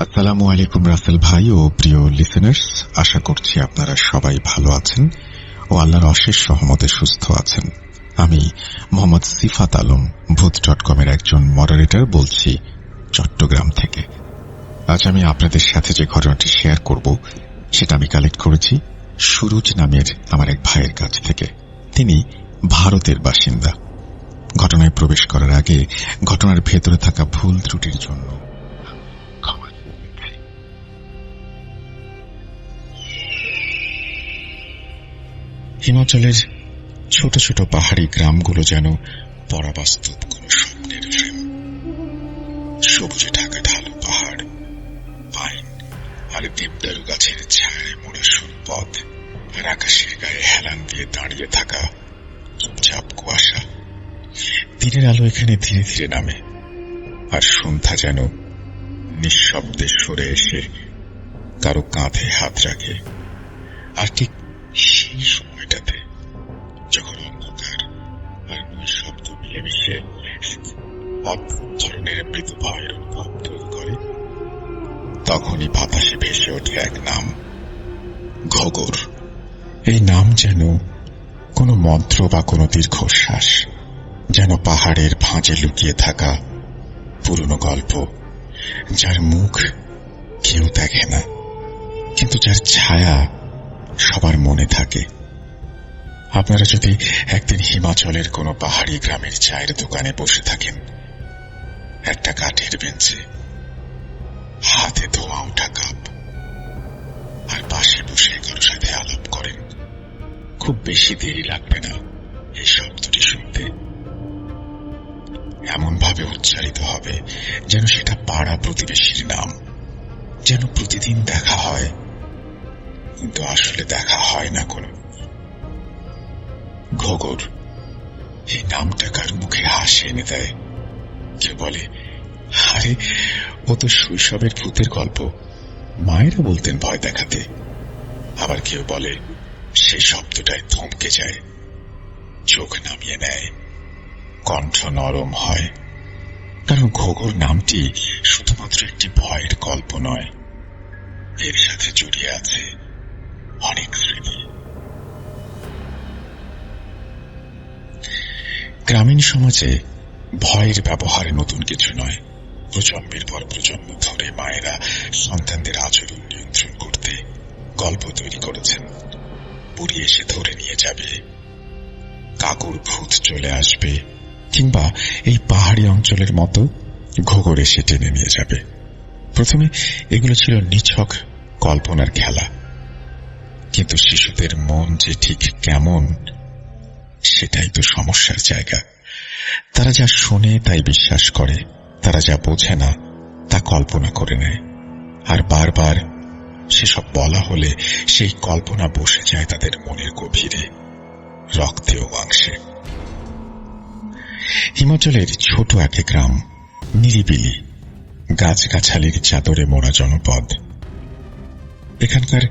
আসসালামু আলাইকুম রাসেল ভাই ও প্রিয় লিসেনার্স, আশা করছি আপনারা সবাই ভালো আছেন ও আল্লাহর অশেষ রহমতে সুস্থ আছেন। আমি মোহাম্মদ সিফাত আলম, ভূত.com এর একজন মডারেটর বলছি চট্টগ্রাম থেকে। আজ আমি আপনাদের সাথে যে ঘটনাটি শেয়ার করব সেটা আমি কালেক্ট করেছি সুরুজ নামের আমার এক ভাইয়ের কাছ থেকে। তিনি ভারতের বাসিন্দা। ঘটনায় প্রবেশ করার আগে ঘটনার ভেতরে থাকা ভুল ত্রুটির জন্য হিমাচলের ছোট ছোট পাহাড়ি গ্রামগুলো যেন পরাবাস্তব কোন স্বপ্নের ফ্রেম। সবুজে ঢাকা ঢালু পাহাড়, পাইন আর দেবদারু গাছের ছায়ায় মোড়া সরু পথ, আর আকাশের গায়ে হেলান দিয়ে দাঁড়িয়ে থাকা চুপচাপ কুয়াশা। দিনের আলো এখানে ধীরে ধীরে নামে, আর সন্ধ্যা যেন নিঃশব্দে সরে এসে কারো কাঁধে হাত রাখে। আর ঠিক সেই সময়টাতে যখন অন্ধকার আর নিঃশব্দ মিলেমিশে অদ্ভুত ধরনের মৃদু ভয়ের অনুভব তৈরি করে, তখনই বাতাসে ভেসে ওঠে এক নাম, ঘোগর। এই নাম যেন কোনো মন্ত্র বা কোনো দীর্ঘশ্বাস, যেন পাহাড়ের ভাঁজে লুকিয়ে থাকা পুরনো গল্প, যার মুখ কেউ দেখে না কিন্তু যার ছায়া সবার মনে থাকে। আপনারা যদি একদিন হিমাচলের কোনো পাহাড়ি গ্রামের চায়ের দোকানে বসে থাকেন, একটা কাঠের বেঞ্চে, হাতে ধোয়া ওঠা কাপ, আর পাশে বসে কারোর সাথে আলাপ করেন, খুব বেশি দেরি লাগবে না এই শব্দটি শুনতে। এমন ভাবে উচ্চারিত হবে যেন সেটা পাড়া প্রতিবেশীর নাম, যেন প্রতিদিন দেখা হয় কিন্তু আসলে দেখা হয় না কোনো। ঘোগর, এই নামটা কারো মুখে হাসি এনে দেয়। কেউ বলে, আরে ও তো শৈশবের ভূতের গল্প, মায়েরা বলতেন ভয় দেখাতে। আবার কেউ বলে সেই শব্দটায় থমকে যায়, চোখ নামিয়ে নেয়, কণ্ঠ নরম হয়। কারণ ঘোগর নামটি শুধুমাত্র একটি ভয়ের গল্প নয়, এর সাথে জড়িয়ে আছে অনেক স্মৃতি। গ্রামীণ সমাজে ভয়ের ব্যবহার নতুন কিছু নয়। প্রজন্মের পর প্রজন্ম ধরে মায়েরা সন্তানদের আচরণ নিয়ন্ত্রণ করতে গল্প তৈরি করেছেন। বুড়ি এসে ধরে নিয়ে যাবে, কাকুর ভূত চলে আসবে, কিংবা এই পাহাড়ি অঞ্চলের মতো ঘোগর এসে টেনে নিয়ে যাবে। প্রথমে এগুলো ছিল নিছক কল্পনার খেলা, কিন্তু শিশুদের মন যে ঠিক কেমন সেটাই তো সমস্যার জায়গা। তারা যা শোনে তাই বিশ্বাস করে, তারা যা বোঝে না তা কল্পনা করে নেয়, আর বারবার সেসব বলা হলে সেই কল্পনা বসে যায় তাদের মনের গভীরে, রক্তে ও মাংসে। হিমাচলের ছোট এক গ্রাম, নিরিবিলি, গাছগাছালির চাদরে মোড়া জনপদ। এখানকার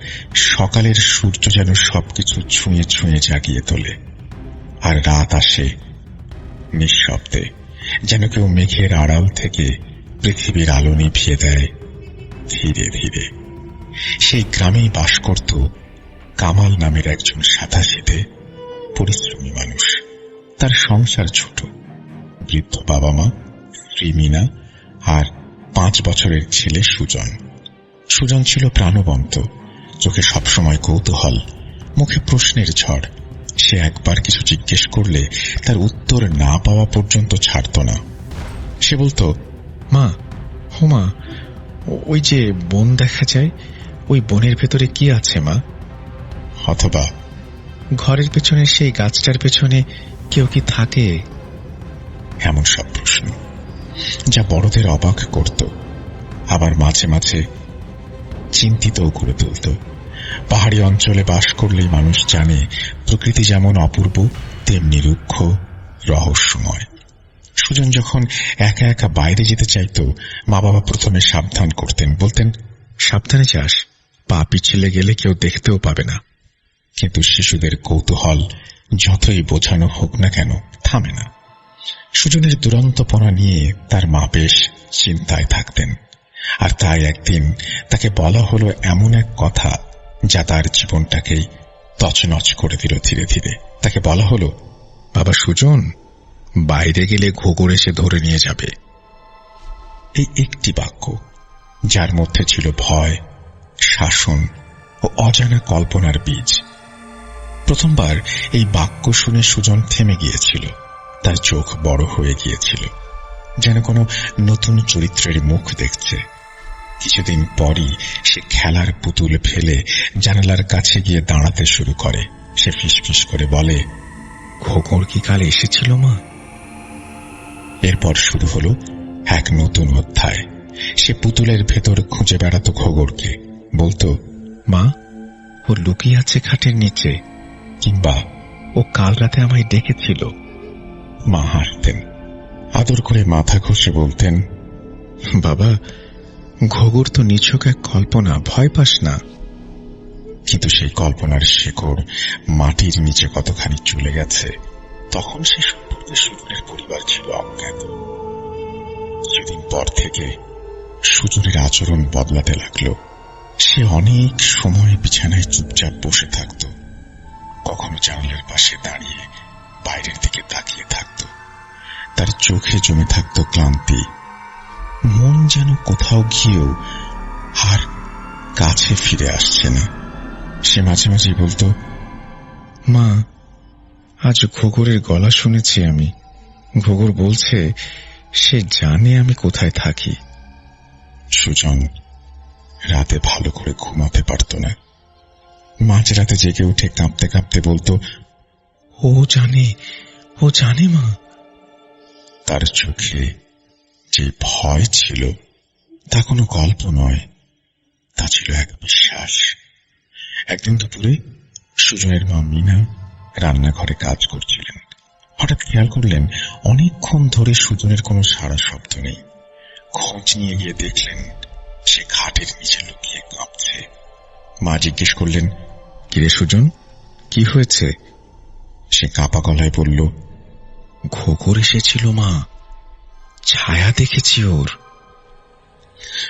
সকালের সূর্য যেন সবকিছু ছুঁয়ে ছুঁয়ে জাগিয়ে তোলে, আর রাত আসে নিঃশব্দে, যেন কেউ মেঘের আড়াল থেকে পৃথিবীর আলো নিভিয়ে দেয় ধীরে ধীরে। সেই গ্রামেই বাস করত কামাল নামের একজন সাদাসিধে পরিশ্রমী মানুষ। তার সংসার ছোট, বৃদ্ধ বাবা মা, স্ত্রী মিনা আর 5 বছরের ছেলে সুজন। সুজন ছিল প্রাণবন্ত, চোখে সবসময় কৌতূহল, মুখে প্রশ্নের ঝড়। সে একবার কিছু জিজ্ঞেস করলে তার উত্তর না পাওয়া পর্যন্ত ছাড়ত না। সে বলতো, মা, হো মা, ওই যে বন দেখা যায়, ওই বনের ভেতরে কি আছে মা? অথবা, ঘরের পেছনে সেই গাছটার পেছনে কেউ কি থাকে? এমন সব প্রশ্ন যা বড়দের অবাক করত, আবার মাঝে মাঝে চিন্তিতও করে তুলত। পাহাড়ি অঞ্চলে বাস করলেই মানুষ জানে প্রকৃতি যেমন অপূর্ব তেমনি রুক্ষ, রহস্যময়। সুজন যখন একা একা বাইরে যেতে চাইত, মা বাবা প্রথমে সাবধান করতেন, বলতেন, সাবধানে যাস, পা পিছলে গেলে কেউ দেখতেও পাবে না। কিন্তু শিশুদের কৌতূহল যতই বোঝানো হোক না কেন থামে না। সুজনের দুরন্তপনা নিয়ে তার মা বেশ চিন্তায় থাকতেন, আর তাই একদিন তাকে বলা হলো এমন এক কথা যা তার জীবনটাকেই তছনছ করে দিল ধীরে ধীরে। তাকে বলা হলো, বাবা সুজন, বাইরে গেলে ঘোগর এসে ধরে নিয়ে যাবে। এই একটি বাক্য, যার মধ্যে ছিল ভয়, শাসন ও অজানা কল্পনার বীজ। প্রথমবার এই বাক্য শুনে সুজন থেমে গিয়েছিল। তার চোখ বড় হয়ে গিয়েছিল, যেন কোনো নতুন চরিত্রের মুখ দেখছে। কিছুদিন পরই সে খেলার পুতুল ফেলে জানালার কাছে গিয়ে দাঁড়াতে শুরু করে। সে ফিসফিস করে বলে, ঘোগর কি কাল এসেছিল মা? এরপর শুরু হলো এক নতুন অধ্যায়। সে পুতুলের ভেতর খুঁজে বেড়াতো ঘোগরকে, বলতো, মা, ও লুকিয়ে আছে খাটের নিচে, কিংবা ও কাল রাতে আমায় ডেকেছিল। মা হাসতেন, আদর করে মাথা ঘষে বলতেন, বাবা, ঘোগর তো নিছক এক কল্পনা, ভয় পাস না। কিন্তু সেই কল্পনার শেকড় মাটির নিচে কতখানি চলে গেছে, তখন সে সম্পর্কে সুজনের পরিবার ছিল অজ্ঞাত। কিছুদিন পর থেকে সুজনের আচরণ বদলাতে লাগল। সে অনেক সময় বিছানায় চুপচাপ বসে থাকত, কখনো জানলার পাশে দাঁড়িয়ে বাইরের দিকে তাকিয়ে থাকত। তার চোখে জমে থাকত ক্লান্তি, মন যেন কোথাও গিয়েও আর কাছে ফিরে আসছে না। সে মাঝে মাঝে বলতো, মা, আজ ঘোগরের গলা শুনেছি আমি। ঘোগর বলছে সে জানে আমি কোথায় থাকি। সুজন রাতে ভালো করে ঘুমাতে পারত না। মাঝরাতে জেগে উঠে কাঁপতে কাঁপতে বলতো, ও জানে, ও জানে মা। তার চোখে যে ভয় ছিল তা কোনো গল্প নয়, তা ছিল এক বিশ্বাস। একদিন দুপুরে সুজনের মা মিনা রান্নাঘরে কাজ করছিলেন। হঠাৎ খেয়াল করলেন অনেকক্ষণ ধরে সুজনের কোনো সাড়া শব্দ নেই। খোঁজ নিয়ে গিয়ে দেখলেন সে খাটের নিচে লুকিয়ে কাঁপছে। মা জিজ্ঞেস করলেন, কিরে সুজন, কি হয়েছে? সে কাঁপা গলায় বলল, ঘোগর এসেছিল মা, ছায়া দেখেছি ওর।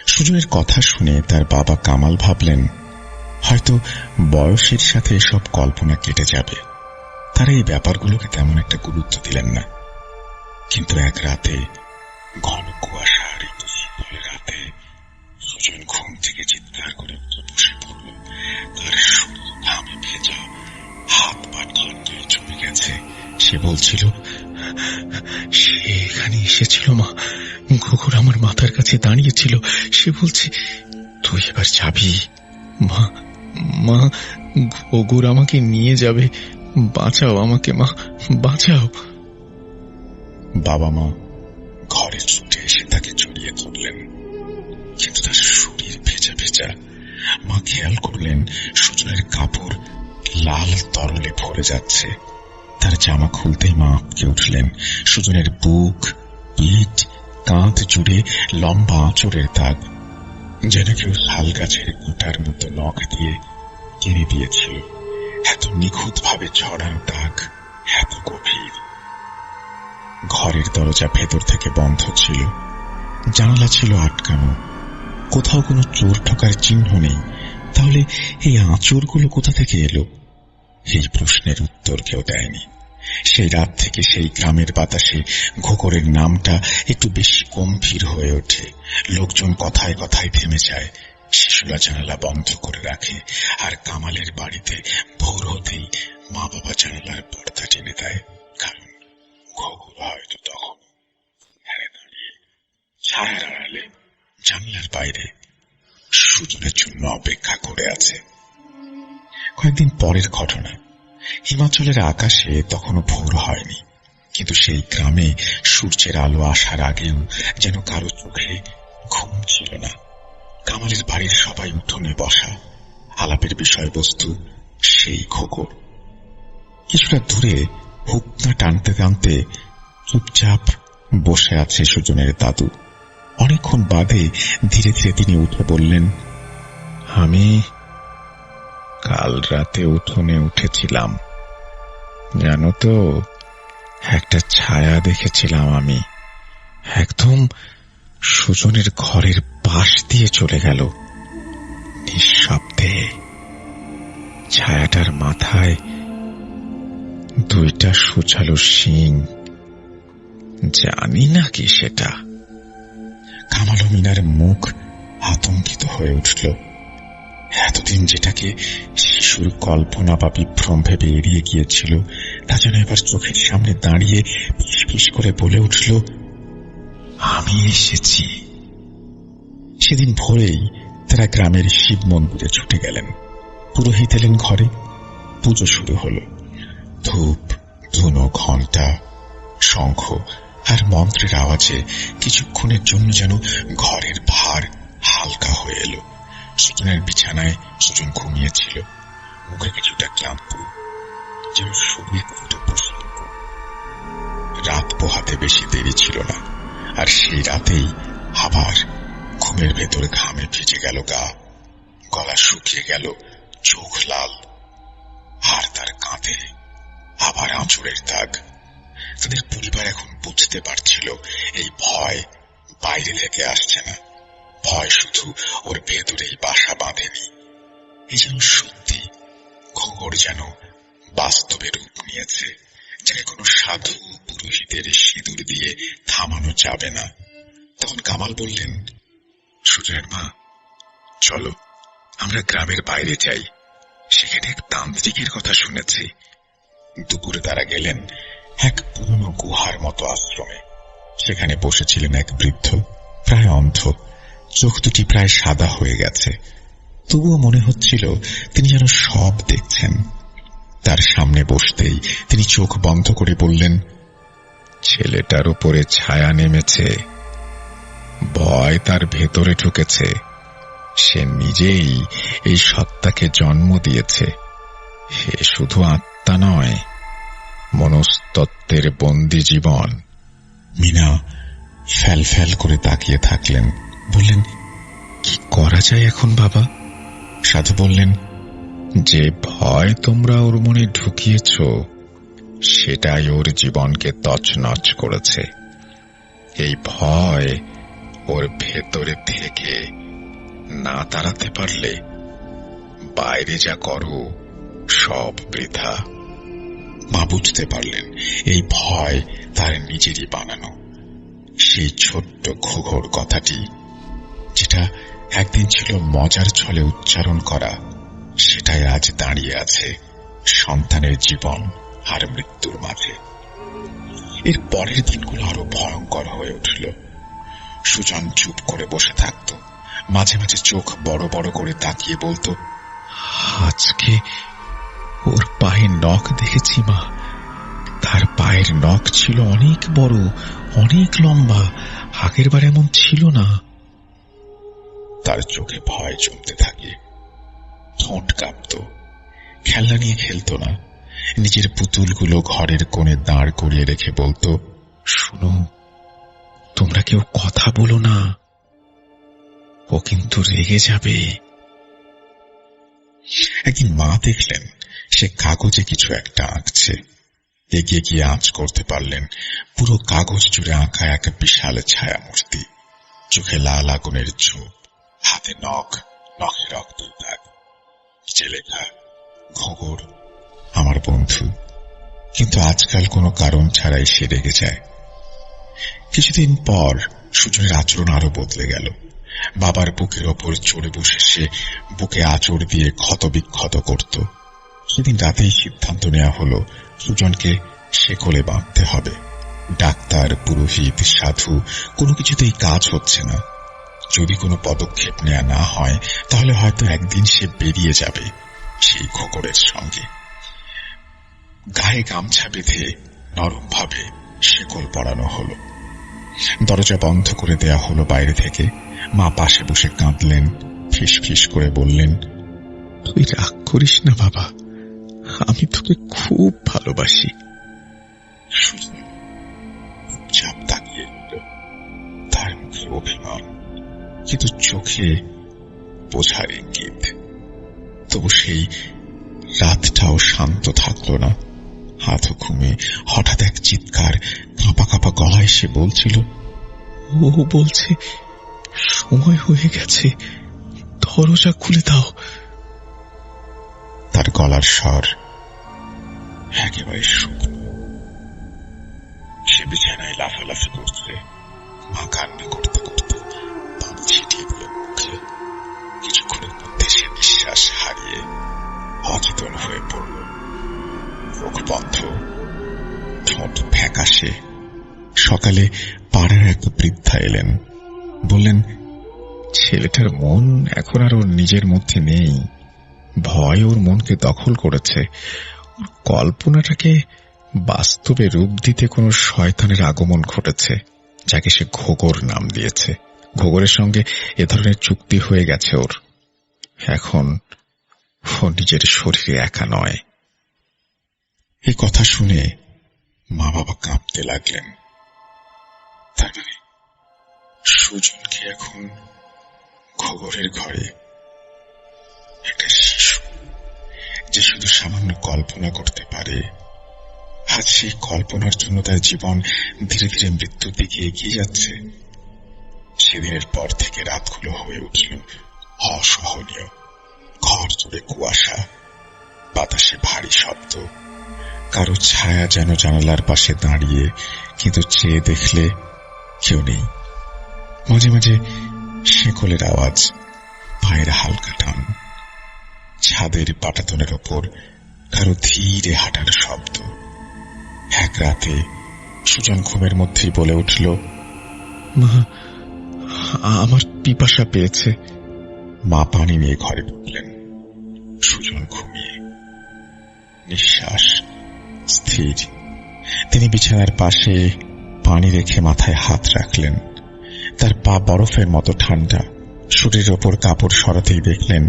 সুজনের কথা শুনে তার বাবা কামাল ভাবলেন হয়তো বয়সের সাথে এসব কল্পনা কেটে যাবে। তারা এই ব্যাপারগুলোকে তেমন একটা গুরুত্ব দিলেন না। কিন্তু এক রাতে, ঘন কুয়াশা আর একটু শীতল রাতে, সুজন ঘুম থেকে চিৎকার করে বসে পড়ল। তার শরীর ঘামে ভেজা, হাত পা ঠান্ডায় জমে গেছে। সে বলছিল, সে এখানে এসেছিল মা, ঘোগর আমার মাথার কাছে দাঁড়িয়েছিল। সে বলছে, তুই এবার যাবি মা, মা, ঘোগর আমাকে নিয়ে যাবে, বাঁচাও আমাকে মা, বাঁচাও। বাবা মা ঘরে ছুটে এসে তাকে জড়িয়ে ধরলেন, কিন্তু তার শরীর ভেজা ভেজা। মা খেয়াল করলেন সুজনের কাপড় লাল তরলে ভরে যাচ্ছে। তার জামা খুলতেই মা আঁতকে উঠলেন। সুজনের বুক, পিঠ, কাঁধ জুড়ে লম্বা আঁচড়ের দাগ, যেন কেউ শাল গাছের গোটার মতো নখ দিয়ে কেড়ে দিয়েছিল। এত নিখুঁত ভাবে ছড়ানো দাগ, এত গভীর। ঘরের দরজা ভেতর থেকে বন্ধ ছিল, জানালা ছিল আটকানো, কোথাও কোনো চোর ঢোকার চিহ্ন নেই। তাহলে এই আঁচড়গুলো কোথা থেকে এলো? এই প্রশ্নের উত্তর কেউ দেয়নি। সেই রাত থেকে সেই গ্রামের বাতাসে ঘোগরের নামটা একটু বেশি গম্ভীর হয়ে ওঠে। লোকজন কথায় কথায় থেমে যায়। শিশুরা জানালা বন্ধ করে রাখে, আর কামালের বাড়িতে ভোর হতেই মা বাবা জানালার পর্দা টেনে দেয়। কারণ ঘোগর হয়তো তখন দাঁড়িয়ে ছায়ার আড়ালে জানলার বাইরে সুজনের জন্য অপেক্ষা করে আছে। কয়েকদিন পরের ঘটনা। হিমাচলের আকাশে তখনও ভোর হয়নি, কিন্তু সেই গ্রামে সূর্যের আলো আসার আগেও যেন কারো চোখে ঘুম ছিল না। কামালের বাড়ির সবাই উঠোনে বসা, আলাপের বিষয়বস্তু সেই ঘোগর। কিছুটা দূরে হুকনা টানতে টানতে চুপচাপ বসে আছে সুজনের দাদু। অনেকক্ষণ বাদে ধীরে ধীরে তিনি উঠে বললেন, আমি কাল রাতে উঠোনে উঠেছিলাম, জানো তো, একটা ছায়া দেখেছিলাম আমি, একদম সুজনের ঘরের পাশ দিয়ে চলে গেল নিঃশব্দে। ছায়াটার মাথায় দুইটা সুচালো শিং, জানি না কি সেটা। কামাল ও মিনার মুখ আতঙ্কিত হয়ে উঠল। এতদিন যেটাকে শিশুর কল্পনা বা বিভ্রম ভেবে এড়িয়ে গিয়েছিল, তা যেন এবার চোখের সামনে দাঁড়িয়ে ফিস করে বলে উঠল, আমি এসেছি। সেদিন ভোরেই তারা গ্রামের শিব মন্দিরে ছুটে গেলেন। পুরোহিত এলেন ঘরে। পুজো শুরু হল। ধূপ, ধুনো, ঘণ্টা, শঙ্খ আর মন্ত্রের আওয়াজে কিছুক্ষণের জন্য যেন ঘরের ভার হালকা হয়ে এলো। সুজনের বিছানায় সুজন ঘুমিয়েছিল, মুখে কিছুটা ক্লান্ত, যেন শরীর ফুটে বসল। রাত পোহাতে বেশি দেরি ছিল না, আর সেই রাতেই আবার ঘুমের ভেতরে ঘামে ভিজে গেল গা, গলা শুকিয়ে গেল, চোখ লাল, আর তার কাঁধে আবার আঁচড়ের দাগ। তাদের পরিবার এখন বুঝতে পারছিল এই ভয় বাইরে থেকে আসছে না, ভয় শুধু ওর ভেতরেই বাসা বাঁধেনি। এই যেন সত্যি ঘোর যেন বাস্তবে রূপ নিয়েছে, যাকে কোনো সাধু পুরোহিতের সিঁদুর দিয়ে থামানো যাবে না। তখন কামাল বললেন, সুজনের মা, চলো আমরা গ্রামের বাইরে যাই, সেখানে এক তান্ত্রিকের কথা শুনেছি। দুপুরে তারা গেলেন এক পুরনো গুহার মতো আশ্রমে। সেখানে বসেছিলেন এক বৃদ্ধ, প্রায় অন্ধ, চোখ দুটি প্রায় সাদা হয়ে গেছে। তবুও মনে হচ্ছিল তিনি যেন সব দেখছেন। তার সামনে বসতেই তিনি চোখ বন্ধ করে বললেন, ছেলেটার উপরে ছায়া নেমেছে, ভয় তার ভেতরে ঢুকেছে। সে নিজেই এই সত্তাকে জন্ম দিয়েছে। সে শুধু আত্মা নয়, মনস্তত্ত্বের বন্দী জীবন। মিনা ফ্যাল ফ্যাল করে তাকিয়ে থাকলেন। বললেন, কি করা যায় এখন বাবা? সাধু বললেন, যে ভয় তোমরা ওর মনে ঢুকিয়েছ, সেটাই ওর জীবনকে তছনছ করেছে। এই ভয় ওর ভেতরে থেকে না তাড়াতে পারলে বাইরে যা করো সব বৃথা। মা বুঝতে পারলেন এই ভয় তার নিজেরই বানানো। সেই ছোট্ট ঘুঘোর কথাটি, যেটা একদিন ছিল মজার ছলে উচ্চারণ করা, সেটাই আজ দাঁড়িয়ে আছে সন্তানের জীবন আর মৃত্যুর মাঝে। এর পরের দিনগুলো আরো ভয়ঙ্কর হয়ে উঠল। সুজন চুপ করে বসে থাকত, মাঝে মাঝে চোখ বড় বড় করে তাকিয়ে বলতো, আজকে ওর পায়ে নখ দেখেছি মা। তার পায়ের নখ ছিল অনেক বড়, অনেক লম্বা, আগের বার এমন ছিল না। তার চোখে ভয় জমতে থাকে, ঠোঁট কাঁপত, খেলনা নিয়ে খেলত না। নিজের পুতুলগুলো ঘরের কোণে দাঁড় করিয়ে রেখে বলতো, শুনো, তোমরা কেউ কথা বলো না, ও কিন্তু রেগে যাবে। একদিন মা দেখলেন সে কাগজে কিছু একটা আঁকছে। এগিয়ে গিয়ে আঁচ করতে পারলেন পুরো কাগজ জুড়ে আঁকা এক বিশাল ছায়া মূর্তি। চোখে লাল আগুনের ঝোপ, হাতে নখ, নখে রক্তের দাগ, যে লেখা, ঘোঘর আমার বন্ধু। কিন্তু আজকাল কোনো কারণ ছাড়াই সে রেগে যায়। কিছুদিন পর সুজনের আচরণ আরো বদলে গেল। বাবার বুকের ওপর চড়ে বসে সে বুকে আঁচড় দিয়ে ক্ষত বিক্ষত করত। সেদিন রাতেই সিদ্ধান্ত নেওয়া হলো সুজনকে শেকলে বাঁধতে হবে। ডাক্তার, পুরোহিত, সাধু কোনো কিছুতেই কাজ হচ্ছে না। যদি কোনো পদক্ষেপ নেওয়া না হয়, তাহলে হয়তো একদিন সে বেরিয়ে যাবে সেই খোকরের সঙ্গে। গায়ে গামছা বেঁধে নরম ভাবে শেকল পরানো হলো। দরজা বন্ধ করে দেয়া হলো বাইরে থেকে। মা পাশে বসে কাঁদলেন, ফিস ফিস করে বললেন, তুই রাগ করিস না বাবা, আমি তোকে খুব ভালোবাসি। চাপ তাকিয়ে নিল, তার মুখে অভিমান, কিন্তু চোখে বোঝার ইঙ্গিত। তবু সেই রাতটাও শান্ত থাকলো না। হাত ঘুমে হঠাৎ এক চিৎকার কাঁপা কাঁপা গলায় সে বলছিল, ও বলছে সময় হয়ে গেছে, দরজা খুলে দাও। তার গলার স্বর একেবারে শুকনো। সে বিছানায় লাফালাফি করছে। মা কান্না করতে করতে পানি ছিটিয়ে দিল মুখে। কিছুক্ষণের মধ্যে সে নিঃশ্বাস হারিয়ে অচেতন হয়ে পড়ল। চোখ বন্ধ, ঠোঁট ফ্যাকাশে। সকালে পাড়ার এক বৃদ্ধা এলেন, বললেন, ছেলেটার মন এখন আর ওর নিজের মধ্যে নেই। ভয় ওর মনকে দখল করেছে। ওর কল্পনাটাকে বাস্তবে রূপ দিতে কোনো শয়তানের আগমন ঘটেছে, যাকে সে ঘোগর নাম দিয়েছে। ঘোগরের সঙ্গে এ ধরনের চুক্তি হয়ে গেছে ওর। এখন ও নিজের শরীরে একা নয়। এই কথা শুনে মা বাবা কাঁপতে লাগলেন। তার মানে সুজনকে এখন ঘোগরের ঘরে একটা শিশু, যে শুধু সামান্য কল্পনা করতে পারে, আজ সেই কল্পনার জন্য তার জীবন ধীরে ধীরে মৃত্যুর দিকে এগিয়ে যাচ্ছে। সেদিনের পর থেকে রাতগুলো হয়ে উঠল অসহনীয়। ঘর জুড়ে কুয়াশা, বাতাসে ভারী শব্দ। কারো ছায়া যেন জানালার পাশে দাঁড়িয়ে, কিন্তু চেয়ে দেখলে কেউ নেই। মাঝে মাঝে শেকলের আওয়াজ, পায়ের হালকা টান, ছাদের পাটাতনের ওপর কারো ধীরে হাঁটার শব্দ। এক রাতে সুজন ঘুমের মধ্যেই বলে উঠল, মা, আমার পিপাসা পেয়েছে। মা পানি নিয়ে ঘরে ঢুকলেন। সুজন ঘুমিয়ে, নিঃশ্বাস স্থির। তিনি বিছানার পাশে পানি রেখে মাথায় হাত রাখলেন। তার পা বরফের মতো ঠান্ডা। শরীরের ওপর কাপড় সরাতেই দেখলেন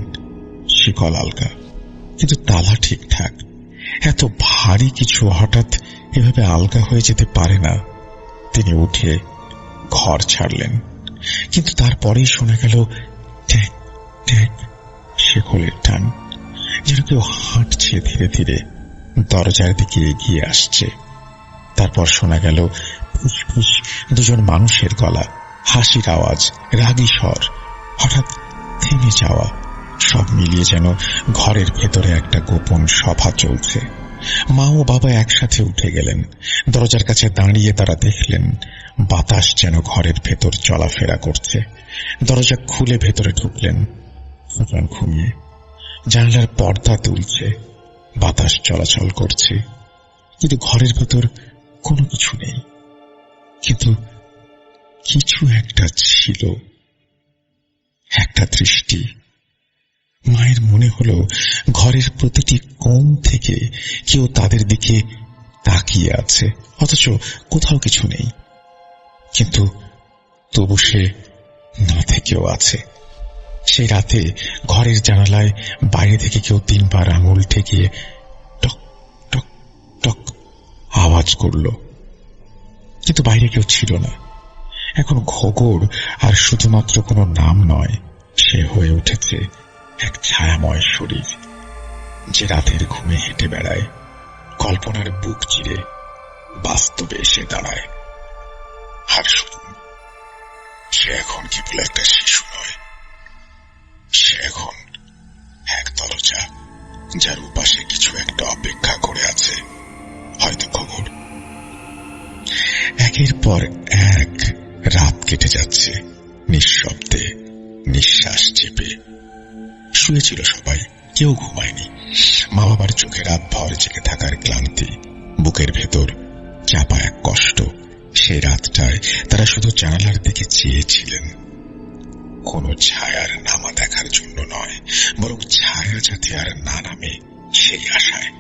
শিকল আলগা, কিন্তু তালা ঠিকঠাক। এত ভারী কিছু হঠাৎ এভাবে আলগা হয়ে যেতে পারে না। তিনি উঠে ঘর ছাড়লেন, কিন্তু তারপরেই শোনা গেল ট্যাক ট্যাক, শিকলের টান, যেন কেউ হাঁটছে ধীরে ধীরে, দরজার দিকে এগিয়ে আসছে। তারপর শোনা গেল ফুসফুস দুজন মানুষের গলা, হাসির আওয়াজ, রাগী স্বর, হঠাৎ থেমে যাওয়া। সব মিলিয়ে যেন ঘরের ভেতরে একটা গোপন সভা চলছে। মা ও বাবা একসাথে উঠে গেলেন। দরজার কাছে দাঁড়িয়ে তারা দেখলেন বাতাস যেন ঘরের ভেতর চলাফেরা করছে। দরজা খুলে ভেতরে ঢুকলেন। সুজন ঘুমিয়ে, জানলার পর্দা তুলছে, বাতাস চলাচল করছে, কিন্তু ঘরের ভেতর কোনো কিছু নেই। কিন্তু কিছু একটা ছিল, একটা দৃষ্টি। মায়ের মনে হলো ঘরের প্রতিটি কোণ থেকে কেউ তাদের দিকে তাকিয়ে আছে, অথচ কোথাও কিছু নেই। কিন্তু তবু সে না থেকেও আছে। সেই রাতে ঘরের জানালায় বাইরে থেকে কেউ 3 বার আঙুল ঠেকিয়ে টক টক টক আওয়াজ করল, কিন্তু বাইরে কেউ ছিল না। এখন ঘোগর আর শুধুমাত্র কোনো নাম নয়, সে হয়ে উঠেছে এক ছায়াময় শরীর, যে রাতের ঘুমে হেঁটে বেড়ায়, কল্পনার বুক চিরে বাস্তবে এসে দাঁড়ায়। আর শুধু সে এখন কেবল একটা শিশু নয়, সে এখন এক দরজা, যার উপাসে কিছু একটা অপেক্ষা করে আছে, হয়তো খবর। একের পর এক রাত কেটে যাচ্ছে নিঃশব্দে, নিঃশ্বাস চেপে। শুয়েছিল সবাই, কেউ ঘুমায়নি। মা বাবার চোখে রাত ভর জেগে থাকার ক্লান্তি, বুকের ভেতর চাপা এক কষ্ট। সেই রাতটায় তারা শুধু জানালার দিকে চেয়েছিলেন, কোন ছায়ার নামা দেখার জন্য নয়, বরং ছায়া যাতে আর না নামে সেই আশায়।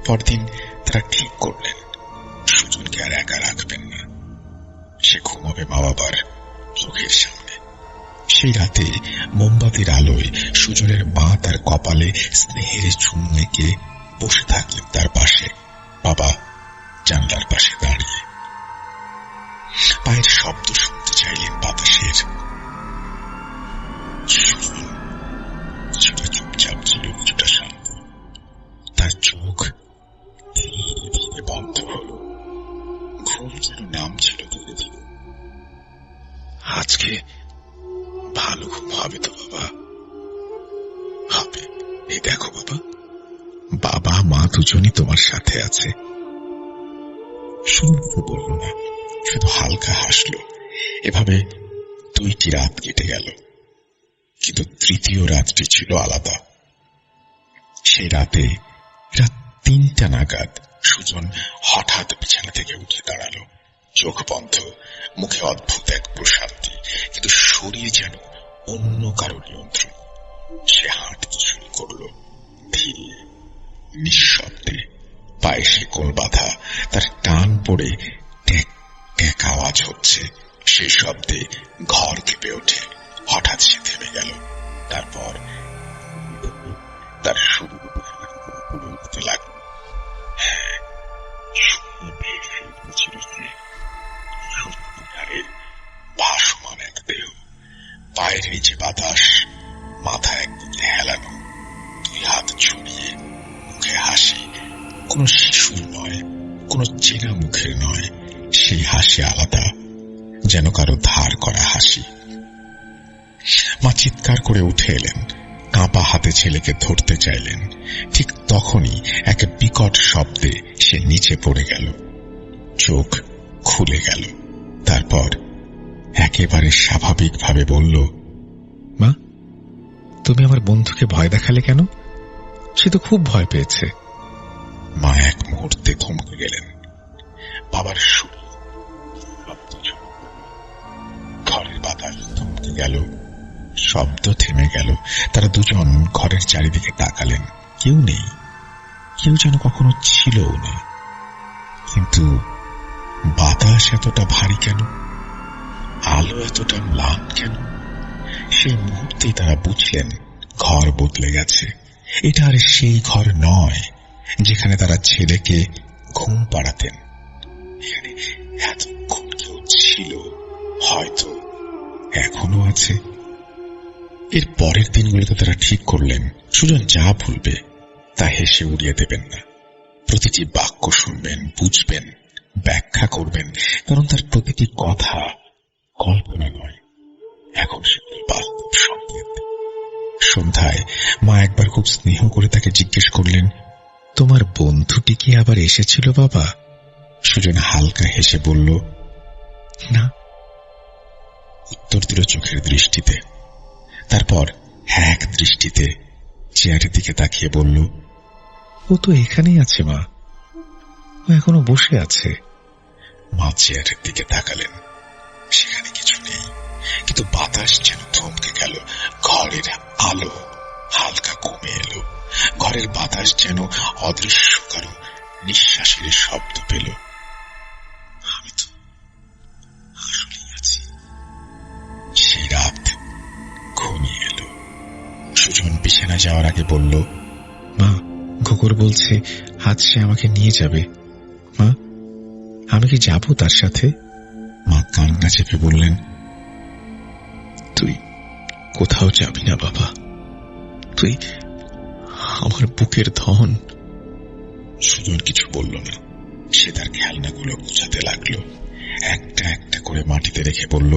পরদিন তারা ঠিক করলেন সুজনকে আর একা রাখবেন না, সে ঘুমাবে মা বাবার চোখের সামনে। সেই রাতে মোমবাতির আলোয় সুজনের মা তার কপালে স্নেহের চুমু এঁকে বসে থাকলেন তার পাশে। বাবা জানলার পাশে দাঁড়িয়ে পায়ের শব্দ শুনতে চাইলেন বাতাসের। সুজন কিছুটা চুপচাপ ছিল, কিছুটা শান্ত। তার চোখ ধীরে ধীরে বন্ধ হল, ঘুম যেন নামছিল ধীরে ধীরে। আজকে ভালো ঘুম হবে তো বাবা? হবে। এই দেখো বাবা, বাবা মা দুজনই তোমার সাথে আছে। সুমন বলল না, শুধু হালকা হাসল। এভাবে 2টি রাত কেটে গেল, কিন্তু তৃতীয় রাতটি ছিল আলাদা। সেই রাতে রাত 3টা নাগাদ সুজন হঠাৎ বিছানা থেকে উঠে দাঁড়ালো। চোখ বন্ধ, মুখে অদ্ভুত এক প্রশান্তি, কিন্তু শরীর যেন অন্য কারো নিয়ন্ত্রণ। সে হাঁটতে শুরু করলো, ধীরে নিঃশব্দে। পায়ে শিকল বাঁধা, তার টান পড়ে ট্যাক ট্যাক আওয়াজ হচ্ছে। সেই শব্দে ঘর কেঁপে ওঠে। হঠাৎ সে থেমে গেল। তারপর তার শুরু উঠতে লাগলো। হ্যাঁ, ছিল সে সত্যিকারের ভাসমান এক দেহ। পায়ের নিচে বাতাস, মাথা একদিকে হেলানো, 2 হাত ছড়িয়ে, মুখে হাসি। কোন শিশুর নয়, কোন চেনা মুখের নয়। সেই হাসি আলাদা, যেন কারো ধার করা হাসি। মা চিৎকার করে উঠে এলেন, কাঁপা হাতে ছেলেকে ধরতে চাইলেন। ঠিক তখনই এক বিকট শব্দে সে নিচে পড়ে গেল। চোখ খুলে গেল। তারপর একেবারে স্বাভাবিকভাবে বলল, মা, তুমি আমার বন্ধুকে ভয় দেখালে কেন? সে তো খুব ভয় পেয়েছে। মা এক মুহূর্তে থমকে গেলেন। বাবার সুর, ঘরের বাতাস থমকে গেল, শব্দ থেমে গেল। তারা দুজন ঘরের চারিদিকে তাকালেন। কেউ নেই, কেউ যেন কখনো ছিলও না। কিন্তু বাতাস এতটা ভারী কেন? আলো এতটা ম্লান কেন? সেই মুহূর্তেই তারা বুঝলেন ঘর বদলে গেছে। এটা আর সেই ঘর নয় যেখানে তারা ছেলেকে ঘুম পাড়াতেন। এখানে এতক্ষণ কেউ ছিল, হয়তো এখনো আছে। এর পরের দিনগুলোতে তারা ঠিক করলেন সুজন যা ভুলবে তা হেসে উড়িয়ে দেবেন না। প্রতিটি বাক্য শুনবেন, বুঝবেন, ব্যাখ্যা করবেন, কারণ তার প্রতিটি কথা কল্পনা নয়, এখন সেগুলো বাস্তব সংকেত। সন্ধ্যায় মা একবার খুব স্নেহ করে তাকে জিজ্ঞেস করলেন, তোমার বন্ধুটি কি আবার এসেছিল বাবা? সুজন হালকা হেসে বলল, না। উত্তর দিল চোখের দৃষ্টিতে। তারপর এক দৃষ্টিতে চেয়ারের দিকে তাকিয়ে বলল, ও তো এখানেই আছে মা, ও এখনো বসে আছে। মা চেয়ারের দিকে তাকালেন। সেখানে কিছু নেই, কিন্তু বাতাস যেন থমকে গেল। ঘরের আলো হালকা কমে এলো। ঘরের বাতাস যেন অদৃশ্য কারো নিঃশ্বাসের শব্দ পেল। আমি তো আসলেই আছি। সেই রাত ঘুমিয়ে এলো। সুজন বিছানা যাওয়ার আগে বলল, মা, ঘুঘুর বলছে আজ সে আমাকে নিয়ে যাবে। মা, আমি কি যাব তার সাথে? মা কান্না চেপে বললেন, তুই কোথাও যাবি না বাবা, তুই আমার বুকের ধন। সুজন কিছু বলল না। সে তার খেলনাগুলো গুছাতে লাগলো। একটা একটা করে মাটিতে রেখে বলল,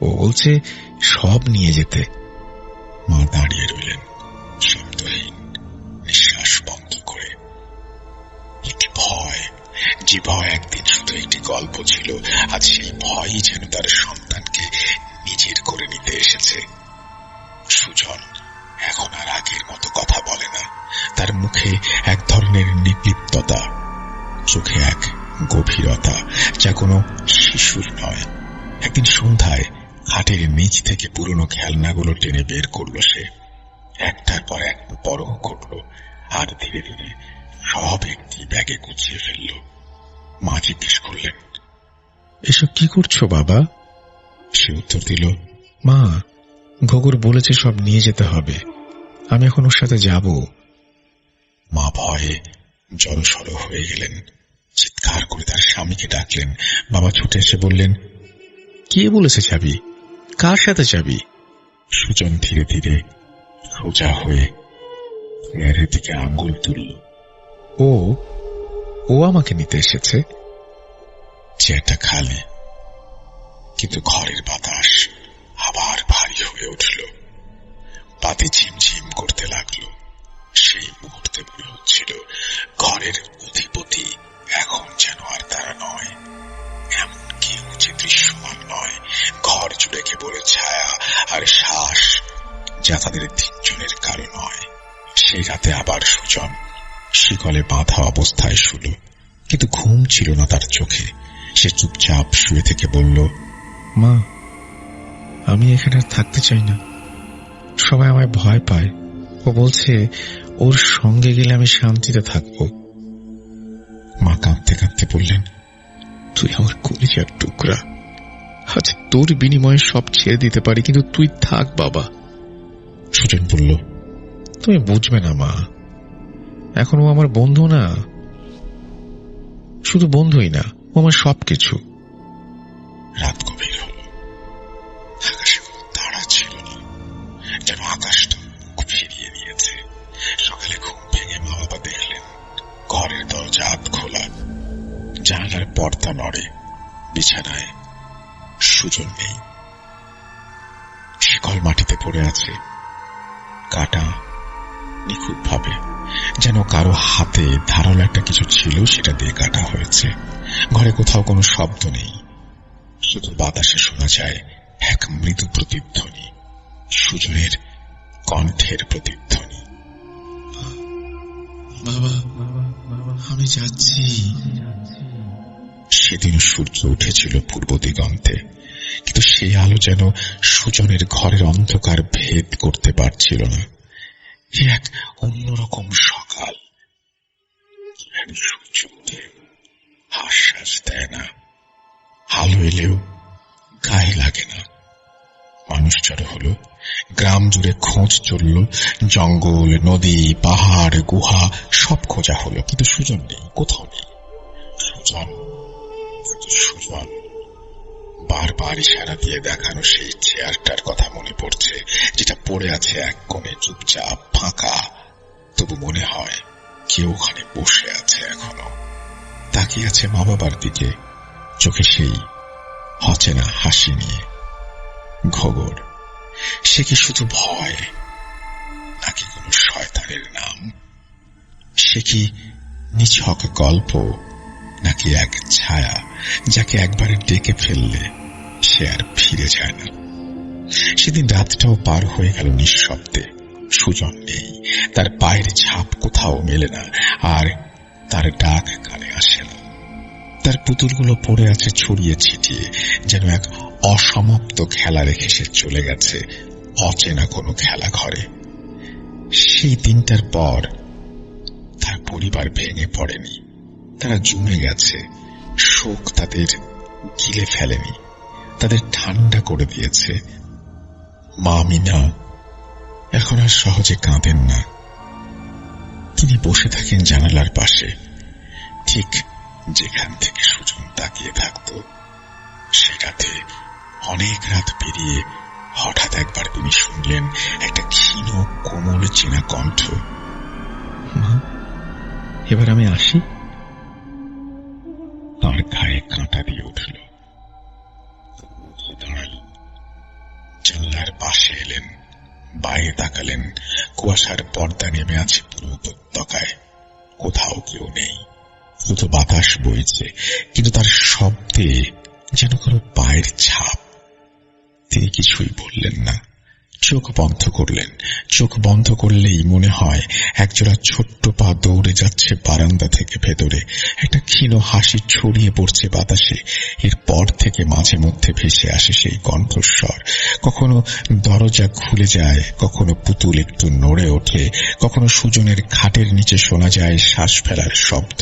ও বলছে সব নিয়ে যেতে। মা দাঁড়িয়ে রইলেন, শব্দহীন, নিঃশ্বাস বন্ধ করে। একটি ভয়, যে ভয় একদিন শুধু একটি গল্প ছিল, আজ সেই ভয়ই যেন তার সন্তানকে নিজের করে নিতে এসেছে। সুজন এখন আর আগের মতো কথা বলে না। তার মুখে এক ধরনের নির্লিপ্ততা, চোখে এক গভীরতা যা কোনো শিশুর নয়। একদিন সন্ধ্যায় খাটের নিচ থেকে পুরনো খেলনাগুলো টেনে বের করলো সে। একটার পর একটা বড় করলো, আর ধীরে ধীরে সব একটি ব্যাগে গুছিয়ে ফেলল। মা জিজ্ঞেস করলেন, এসব কি করছো বাবা? সে উত্তর দিল, মা, ঘুঘুর বলেছে সব নিয়ে যেতে হবে, আমি এখন ওর সাথে যাব। মা ভয়ে জড়সড় হয়ে গেলেন। চিৎকার করে তার স্বামীকে ডাকলেন। বাবা ছুটে এসে বললেন, কে বলেছে যাবি? কার সাথে যাবি? সুজন ধীরে ধীরে সোজা হয়ে চেয়ারের দিকে আঙ্গুল তুলল। ও আমাকে নিতে এসেছে। চেয়ারটা খালি, কিন্তু ঘরের বাতাস আবার ভারী হল। হয়ে উঠল, বাতি ঝিমঝিম করতে লাগলো। সেই মুহূর্তে মনে হচ্ছিল ঘরের অধিপতি এখন যেন আর তারা নয়, এমন কেউ যে দৃশ্যমান নয়। ঘর জুড়ে কেবল ছায়া আর শ্বাস, যা তাদের তিনজনের কারো নয়। সেই রাতে আবার সুজন শিকলে বাঁধা অবস্থায় শুল, কিন্তু ঘুম ছিল না তার চোখে। সে চুপচাপ শুয়ে থেকে বলল, মা, আমি এখানে আর থাকতে চাই না। সবাই আমায় ভয় পায়। ও বলছে ওর সঙ্গে গেলে আমি শান্তিতে থাকবো। মা কাঁদতে কাঁদতে বললেন, তুই আমার কলিজার টুকরা। আজ তোর বিনিময়ে সব ছেড়ে দিতে পারি, কিন্তু তুই থাক বাবা। সুজন বলল, তুমি বুঝবে না মা, এখন ও আমার বন্ধু না, শুধু বন্ধুই না, ও আমার সবকিছু। রাত গভীর হল, আকাশে কোনো তারা ছিল না, যেন আকাশটা মুখ ফিরিয়ে নিয়েছে। সকালে ঘুম ভেঙে মা বাবা দেখলেন ঘরের দরজা আধ খোলা, জানালার পর্দা নড়ে, বিছানায় সুজন নেই। শিকল মাটিতে পড়ে আছে, কাটা নিখুঁত ভাবে, যেন কারো হাতে ধারালো একটা কিছু ছিল, সেটা দিয়ে কাটা হয়েছে। ঘরে কোথাও কোনো শব্দ নেই, শুধু বাতাসে শোনা যায় এক মৃদু প্রতিধ্বনি, সুজনের কণ্ঠের প্রতিধ্বনি। বাবা, আমি যাচ্ছি। সেদিন সূর্য উঠেছিল পূর্ব দিগন্তে, কিন্তু সেই আলো যেন সুজনের ঘরের অন্ধকার ভেদ করতে পারছিল না। এক অন্যরকম সকাল, সূর্য উঠে আশ্বাস দেয় না, আলো এলেও গায়ে লাগে না। মানুষ জড়ো হলো, গ্রাম জুড়ে খোঁজ চলল, জঙ্গল, নদী, পাহাড়, গুহা সব খোঁজা হলো, কিন্তু সুজন নেই, কোথাও নেই। সুজন সুজন বারবার ইশারা দিয়ে দেখানো সেই চেয়ারটার কথা মনে পড়ছে, যেটা পড়ে আছে এক কোণে, চুপচাপ ফাঁকা। তবু মনে হয় কেউ ওখানে বসে আছে, এখনো তাকিয়ে আছে মা বাবার দিকে, চোখে সেই অচেনা হাসি নিয়ে। ঘোগর, সে কি শুধু ভয়, নাকি কোনো শয়তানের নাম? সে কি নিছক গল্প, নাকি এক ছায়া যাকে একবারে ডেকে ফেললে সে আর ফিরে যায় না? সেদিন রাতটাও পার হয়ে গেল নিঃশব্দে। সুজন নেই, তার পায়ের ছাপ কোথাও মেলে না, আর তার ডাক কানে আসে না। তার পুতুলগুলো পড়ে আছে ছড়িয়ে ছিটিয়ে, যেন এক অসমাপ্ত খেলা রেখে সে চলে গেছে অচেনা কোনো খেলা ঘরে। সেই দিনটার পর তার পরিবার ভেঙে পড়েনি, তারা জমে গেছে। শোক তাদের গিলে ফেলেনি, তাদের ঠান্ডা করে দিয়েছে। মা মিনা এখন আর সহজে কাঁদেন না। তিনি বসে থাকেন জানালার পাশে, ঠিক যেখান থেকে সুজন তাকিয়ে থাকত। সে রাতে অনেক রাত পেরিয়ে হঠাৎ একবার তিনি শুনলেন একটা ক্ষীণ কোমল চেনা কণ্ঠ, মা, এবার আমি আসি। তার গায়ে কাঁটা দিয়ে উঠল, দাঁড়ালেন, জানলার পাশে এলেন, বাইরে তাকালেন। কুয়াশার পর্দা নেমে আছে পুরো উপত্যকায়, কোথাও কেউ নেই, শুধু বাতাস বইছে, কিন্তু তার শব্দে যেন কারো পায়ের ছাপ। তিনি কিছুই বললেন না, চোখ বন্ধ করলেন। চোখ বন্ধ করলেই মনে হয় একজোড়া ছোট্ট পা দৌড়ে যাচ্ছে বারান্দা থেকে ভেতরে, একটা ক্ষীণ হাসি ছড়িয়ে পড়ছে বাতাসে। এরপর থেকে মাঝে মধ্যে ভেসে আসে সেই কণ্ঠস্বর। কখনো দরজা খুলে যায়, কখনো পুতুল একটু নড়ে ওঠে, কখনো সুজনের খাটের নিচে শোনা যায় শ্বাস ফেলার শব্দ,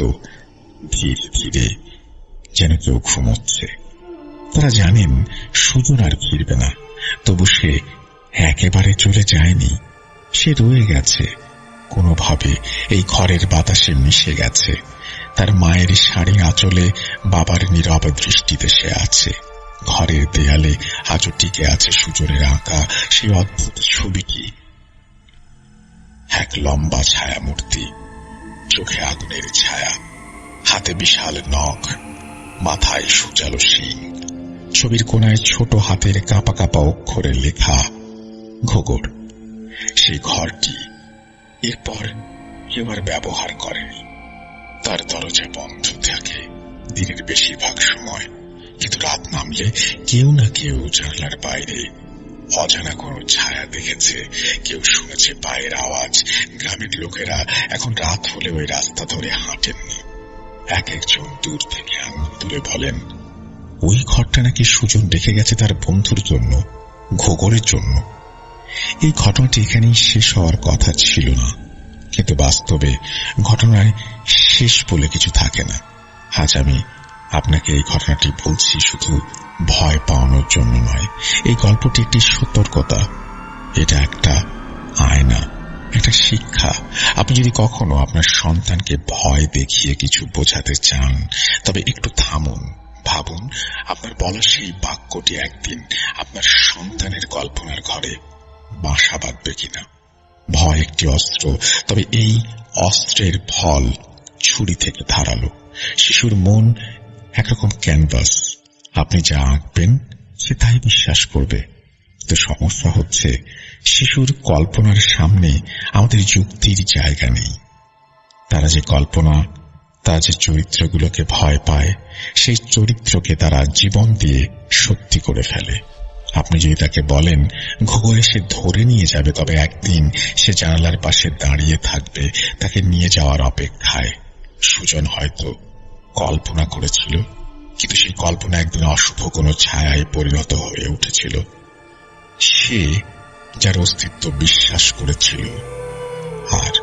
ধীরে ধীরে, যেন কেউ ঘুমোচ্ছে। তারা জানেন সুজন আর ফিরবে না, তবু সে একেবারে চলে যায়নি। সে রয়ে গেছে, কোনোভাবে এই ঘরের বাতাসে মিশে গেছে। তার মায়ের শাড়ি আঁচলে বাবার নীরব দৃষ্টিতে সে আছে। ঘরের দেয়ালে আজও টিকে আছে সুজনের আঁকা সেই অদ্ভুত ছবিটি, এক লম্বা ছায়া মূর্তি, চোখে আগুনের ছায়া, হাতে বিশাল নখ, মাথায় সুচালো শিং। ছবির কোনায় ছোট হাতের কাঁপা কাঁপা অক্ষরে লেখা, ঘোগর। সেই ঘরটি এরপর কেউ আর ব্যবহার করেনি। তার দরজা বন্ধ থাকে দিনের বেশিরভাগ সময়, কিন্তু রাত নামলে কেউ না কেউ জানলার বাইরে অজানা কোনো ছায়া দেখেছে, কেউ শুনেছে পায়ের আওয়াজ। গ্রামের লোকেরা এখন রাত হলে ওই রাস্তা ধরে হাঁটেননি। এক একজন দূর থেকে আঙুল তুলে বলেন, ওই ঘরটা নাকি সুজন রেখে গেছে তার বন্ধুর জন্য, ঘোগরের জন্য। এই ঘটনাটি এখানেই শেষ হওয়ার কথা ছিল না, কিন্তু বাস্তবে ঘটনায় শেষ বলে কিছু থাকে না। আজ আমি আপনাকে এই ঘটনাটি বলছি শুধু ভয় পাওয়ানোর জন্য নয়। এই গল্পটি একটি সতর্কতা, এটা একটা আয়না, একটা শিক্ষা। আপনি যদি কখনো আপনার সন্তানকে ভয় দেখিয়ে কিছু বোঝাতে চান, তবে একটু থামুন, ভাবুন আপনার বলা সেই বাক্যটি একদিন আপনার সন্তানের কল্পনার ঘরে বাসা বাঁধবে কিনা। ভয় একটি অস্ত্র, তবে এই অস্ত্রের ফল ছুরি থেকে ধারালো। শিশুর মন একরকম ক্যানভাস, আপনি যা আঁকবেন সে তাই বিশ্বাস করবে। তো সমস্যা হচ্ছে শিশুর কল্পনার সামনে আমাদের যুক্তির জায়গা নেই। তারা যে কল্পনা, তারা যে চরিত্রগুলোকে ভয় পায়, সেই চরিত্রকে তারা জীবন দিয়ে সত্যি করে ফেলে। আপনি যদি তাকে বলেন ঘোগর এসে ধরে নিয়ে যাবে, তবে একদিন সে জানালার পাশে দাঁড়িয়ে থাকবে তাকে নিয়ে যাওয়ার অপেক্ষায়। সুজন হয়তো কল্পনা করেছিল, কিন্তু সেই কল্পনা একদিন অশুভ কোনো ছায়ায় পরিণত হয়ে উঠেছিল। সে যার অস্তিত্ব বিশ্বাস করেছিল, আর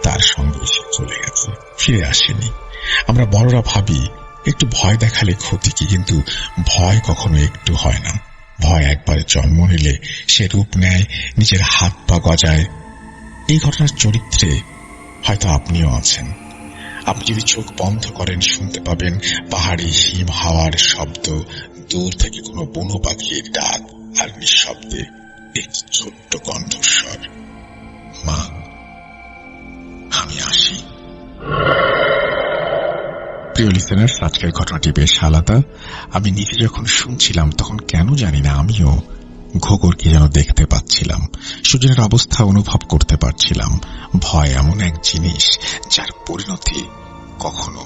তার সঙ্গে সে চলে গেছে, ফিরে আসেনি। আমরা বড়রা ভাবি একটু ভয় দেখালে ক্ষতি কি, কিন্তু ভয় কখনো একটু হয় না। ভয় একবার জন্ম নিলে সে রূপ নেয়, নিজের হাত পা গজায়। এই ঘটনার চরিত্রে হয়তো আপনিও আছেন। আপনি যদি চোখ বন্ধ করেন, শুনতে পাবেন পাহাড়ি হিম হাওয়ার শব্দ, দূর থেকে কোনো বনো পাখির ডাক, আর নিঃশব্দে একটি ছোট্ট কণ্ঠস্বর, মা আমি আসি। প্রিয় লিসেনার্স, আজকের ঘটনাটি বেশ আলাদা। আমি নিজে যখন শুনছিলাম তখন কেন জানি না আমিও ঘোগরকে যেন দেখতে পাচ্ছিলাম, সুজনের অবস্থা অনুভব করতে পারছিলাম। ভয় এমন এক জিনিস যার পরিণতি কখনো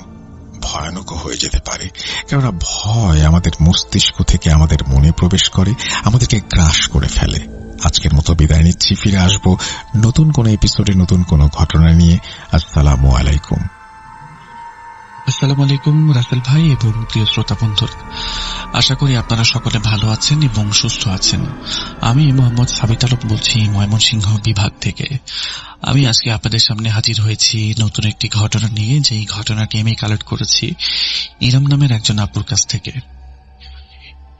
ভয়ানক হয়ে যেতে পারে, কেননা ভয় আমাদের মস্তিষ্ক থেকে আমাদের মনে প্রবেশ করে, আমাদেরকে গ্রাস করে ফেলে। আজকের মতো বিদায় নিচ্ছি, ফিরে আসবো নতুন কোন এপিসোডে নতুন কোন ঘটনা নিয়ে। আসসালামু আলাইকুম। আসসালামু আলাইকুম রাসেল ভাই এবং প্রিয় শ্রোতা বন্ধুরা, আশা করি আপনারা সকলে ভালো আছেন এবং সুস্থ আছেন। আমি মোহাম্মদ সাবিত আলম বলছি ময়মনসিংহ বিভাগ থেকে। আমি আজকে আপনাদের সামনে হাজির হয়েছি নতুন একটি ঘটনা নিয়ে, যেই ঘটনাটি আমি কালেক্ট করেছি ইরাম নামের একজন আপুর কাছ থেকে।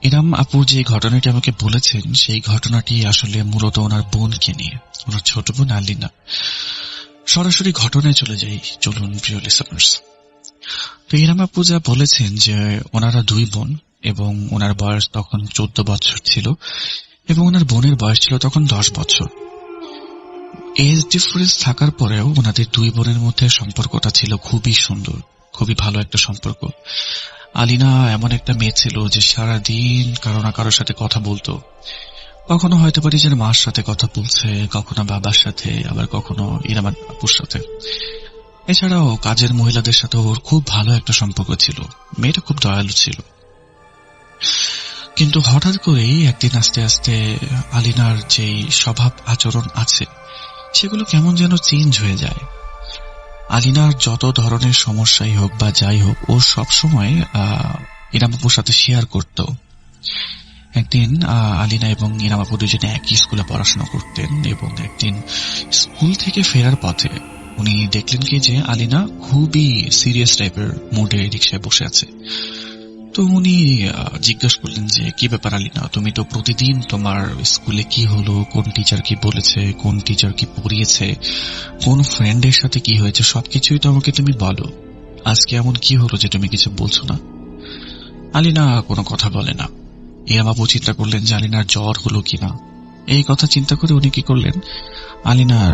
ইরাম আপু যে ঘটনাটি আমাকে বলেছেন, সেই ঘটনাটি আসলে মূলত ওনার বোনকে নিয়ে, ওনার ছোট বোন আলিনা। সরাসরি ঘটনায় চলে যাই, চলুন প্রিয় লিসেনার্স। তো ইরাম আপু যা বলেছেন যে ওনারা দুই বোন এবং ওনার বয়স তখন 14 বছর ছিল এবং ওনার বোনের বয়স ছিল তখন 10 বছর। এজ ডিফারেন্স থাকার পরেও ওনাদের দুই বোনের মধ্যে সম্পর্কটা ছিল খুবই সুন্দর, খুবই ভালো একটা সম্পর্ক। আলিনা এমন একটা মেয়ে ছিল যে সারাদিন কারো না কারোর সাথে কথা বলতো। কখনো হয়তো পারি যে মার সাথে কথা বলছে, কখনো বাবার সাথে, আবার কখনো ইরাম আপুর সাথে। এছাড়াও কাজের মহিলাদের সাথে ওর খুব ভালো একটা সম্পর্ক ছিল। মেয়েটা খুব দয়ালু ছিল। কিন্তু হঠাৎ করেই একদিন আস্তে আস্তে আলিনার যে স্বভাব আচরণ আছে সেগুলো কেমন যেন চেঞ্জ হয়ে যায়। আলিনার যত ধরনের সমস্যাই হোক বা যাই হোক, ও সবসময় ইরাম আপুর সাথে শেয়ার করত। একদিন আলিনা এবং ইরাম আপু দুজনে একই স্কুলে পড়াশোনা করতেন এবং একদিন স্কুল থেকে ফেরার পথে উনি দেখলেন কি যে আলিনা খুবই সিরিয়াস টাইপের মুডে রিক্সায় বসে আছে। তো উনি জিজ্ঞাসা করলেন যে কি ব্যাপার আলিনা, তুমি তো প্রতিদিন তোমার স্কুলে কি হলো, কোন টিচার কি বলেছে, কোন টিচার কি পড়িয়েছে, কোন ফ্রেন্ডের সাথে কি হয়েছে, সবকিছুই তো আমাকে তুমি বলো। আজকে এমন কি হলো যে তুমি কিছু বলছো না? আলিনা কোনো কথা বলে না। ইরাম আপু চিন্তা করলেন যে আলিনার জ্বর হলো কিনা। এই কথা চিন্তা করে উনি কি করলেন, আলিনার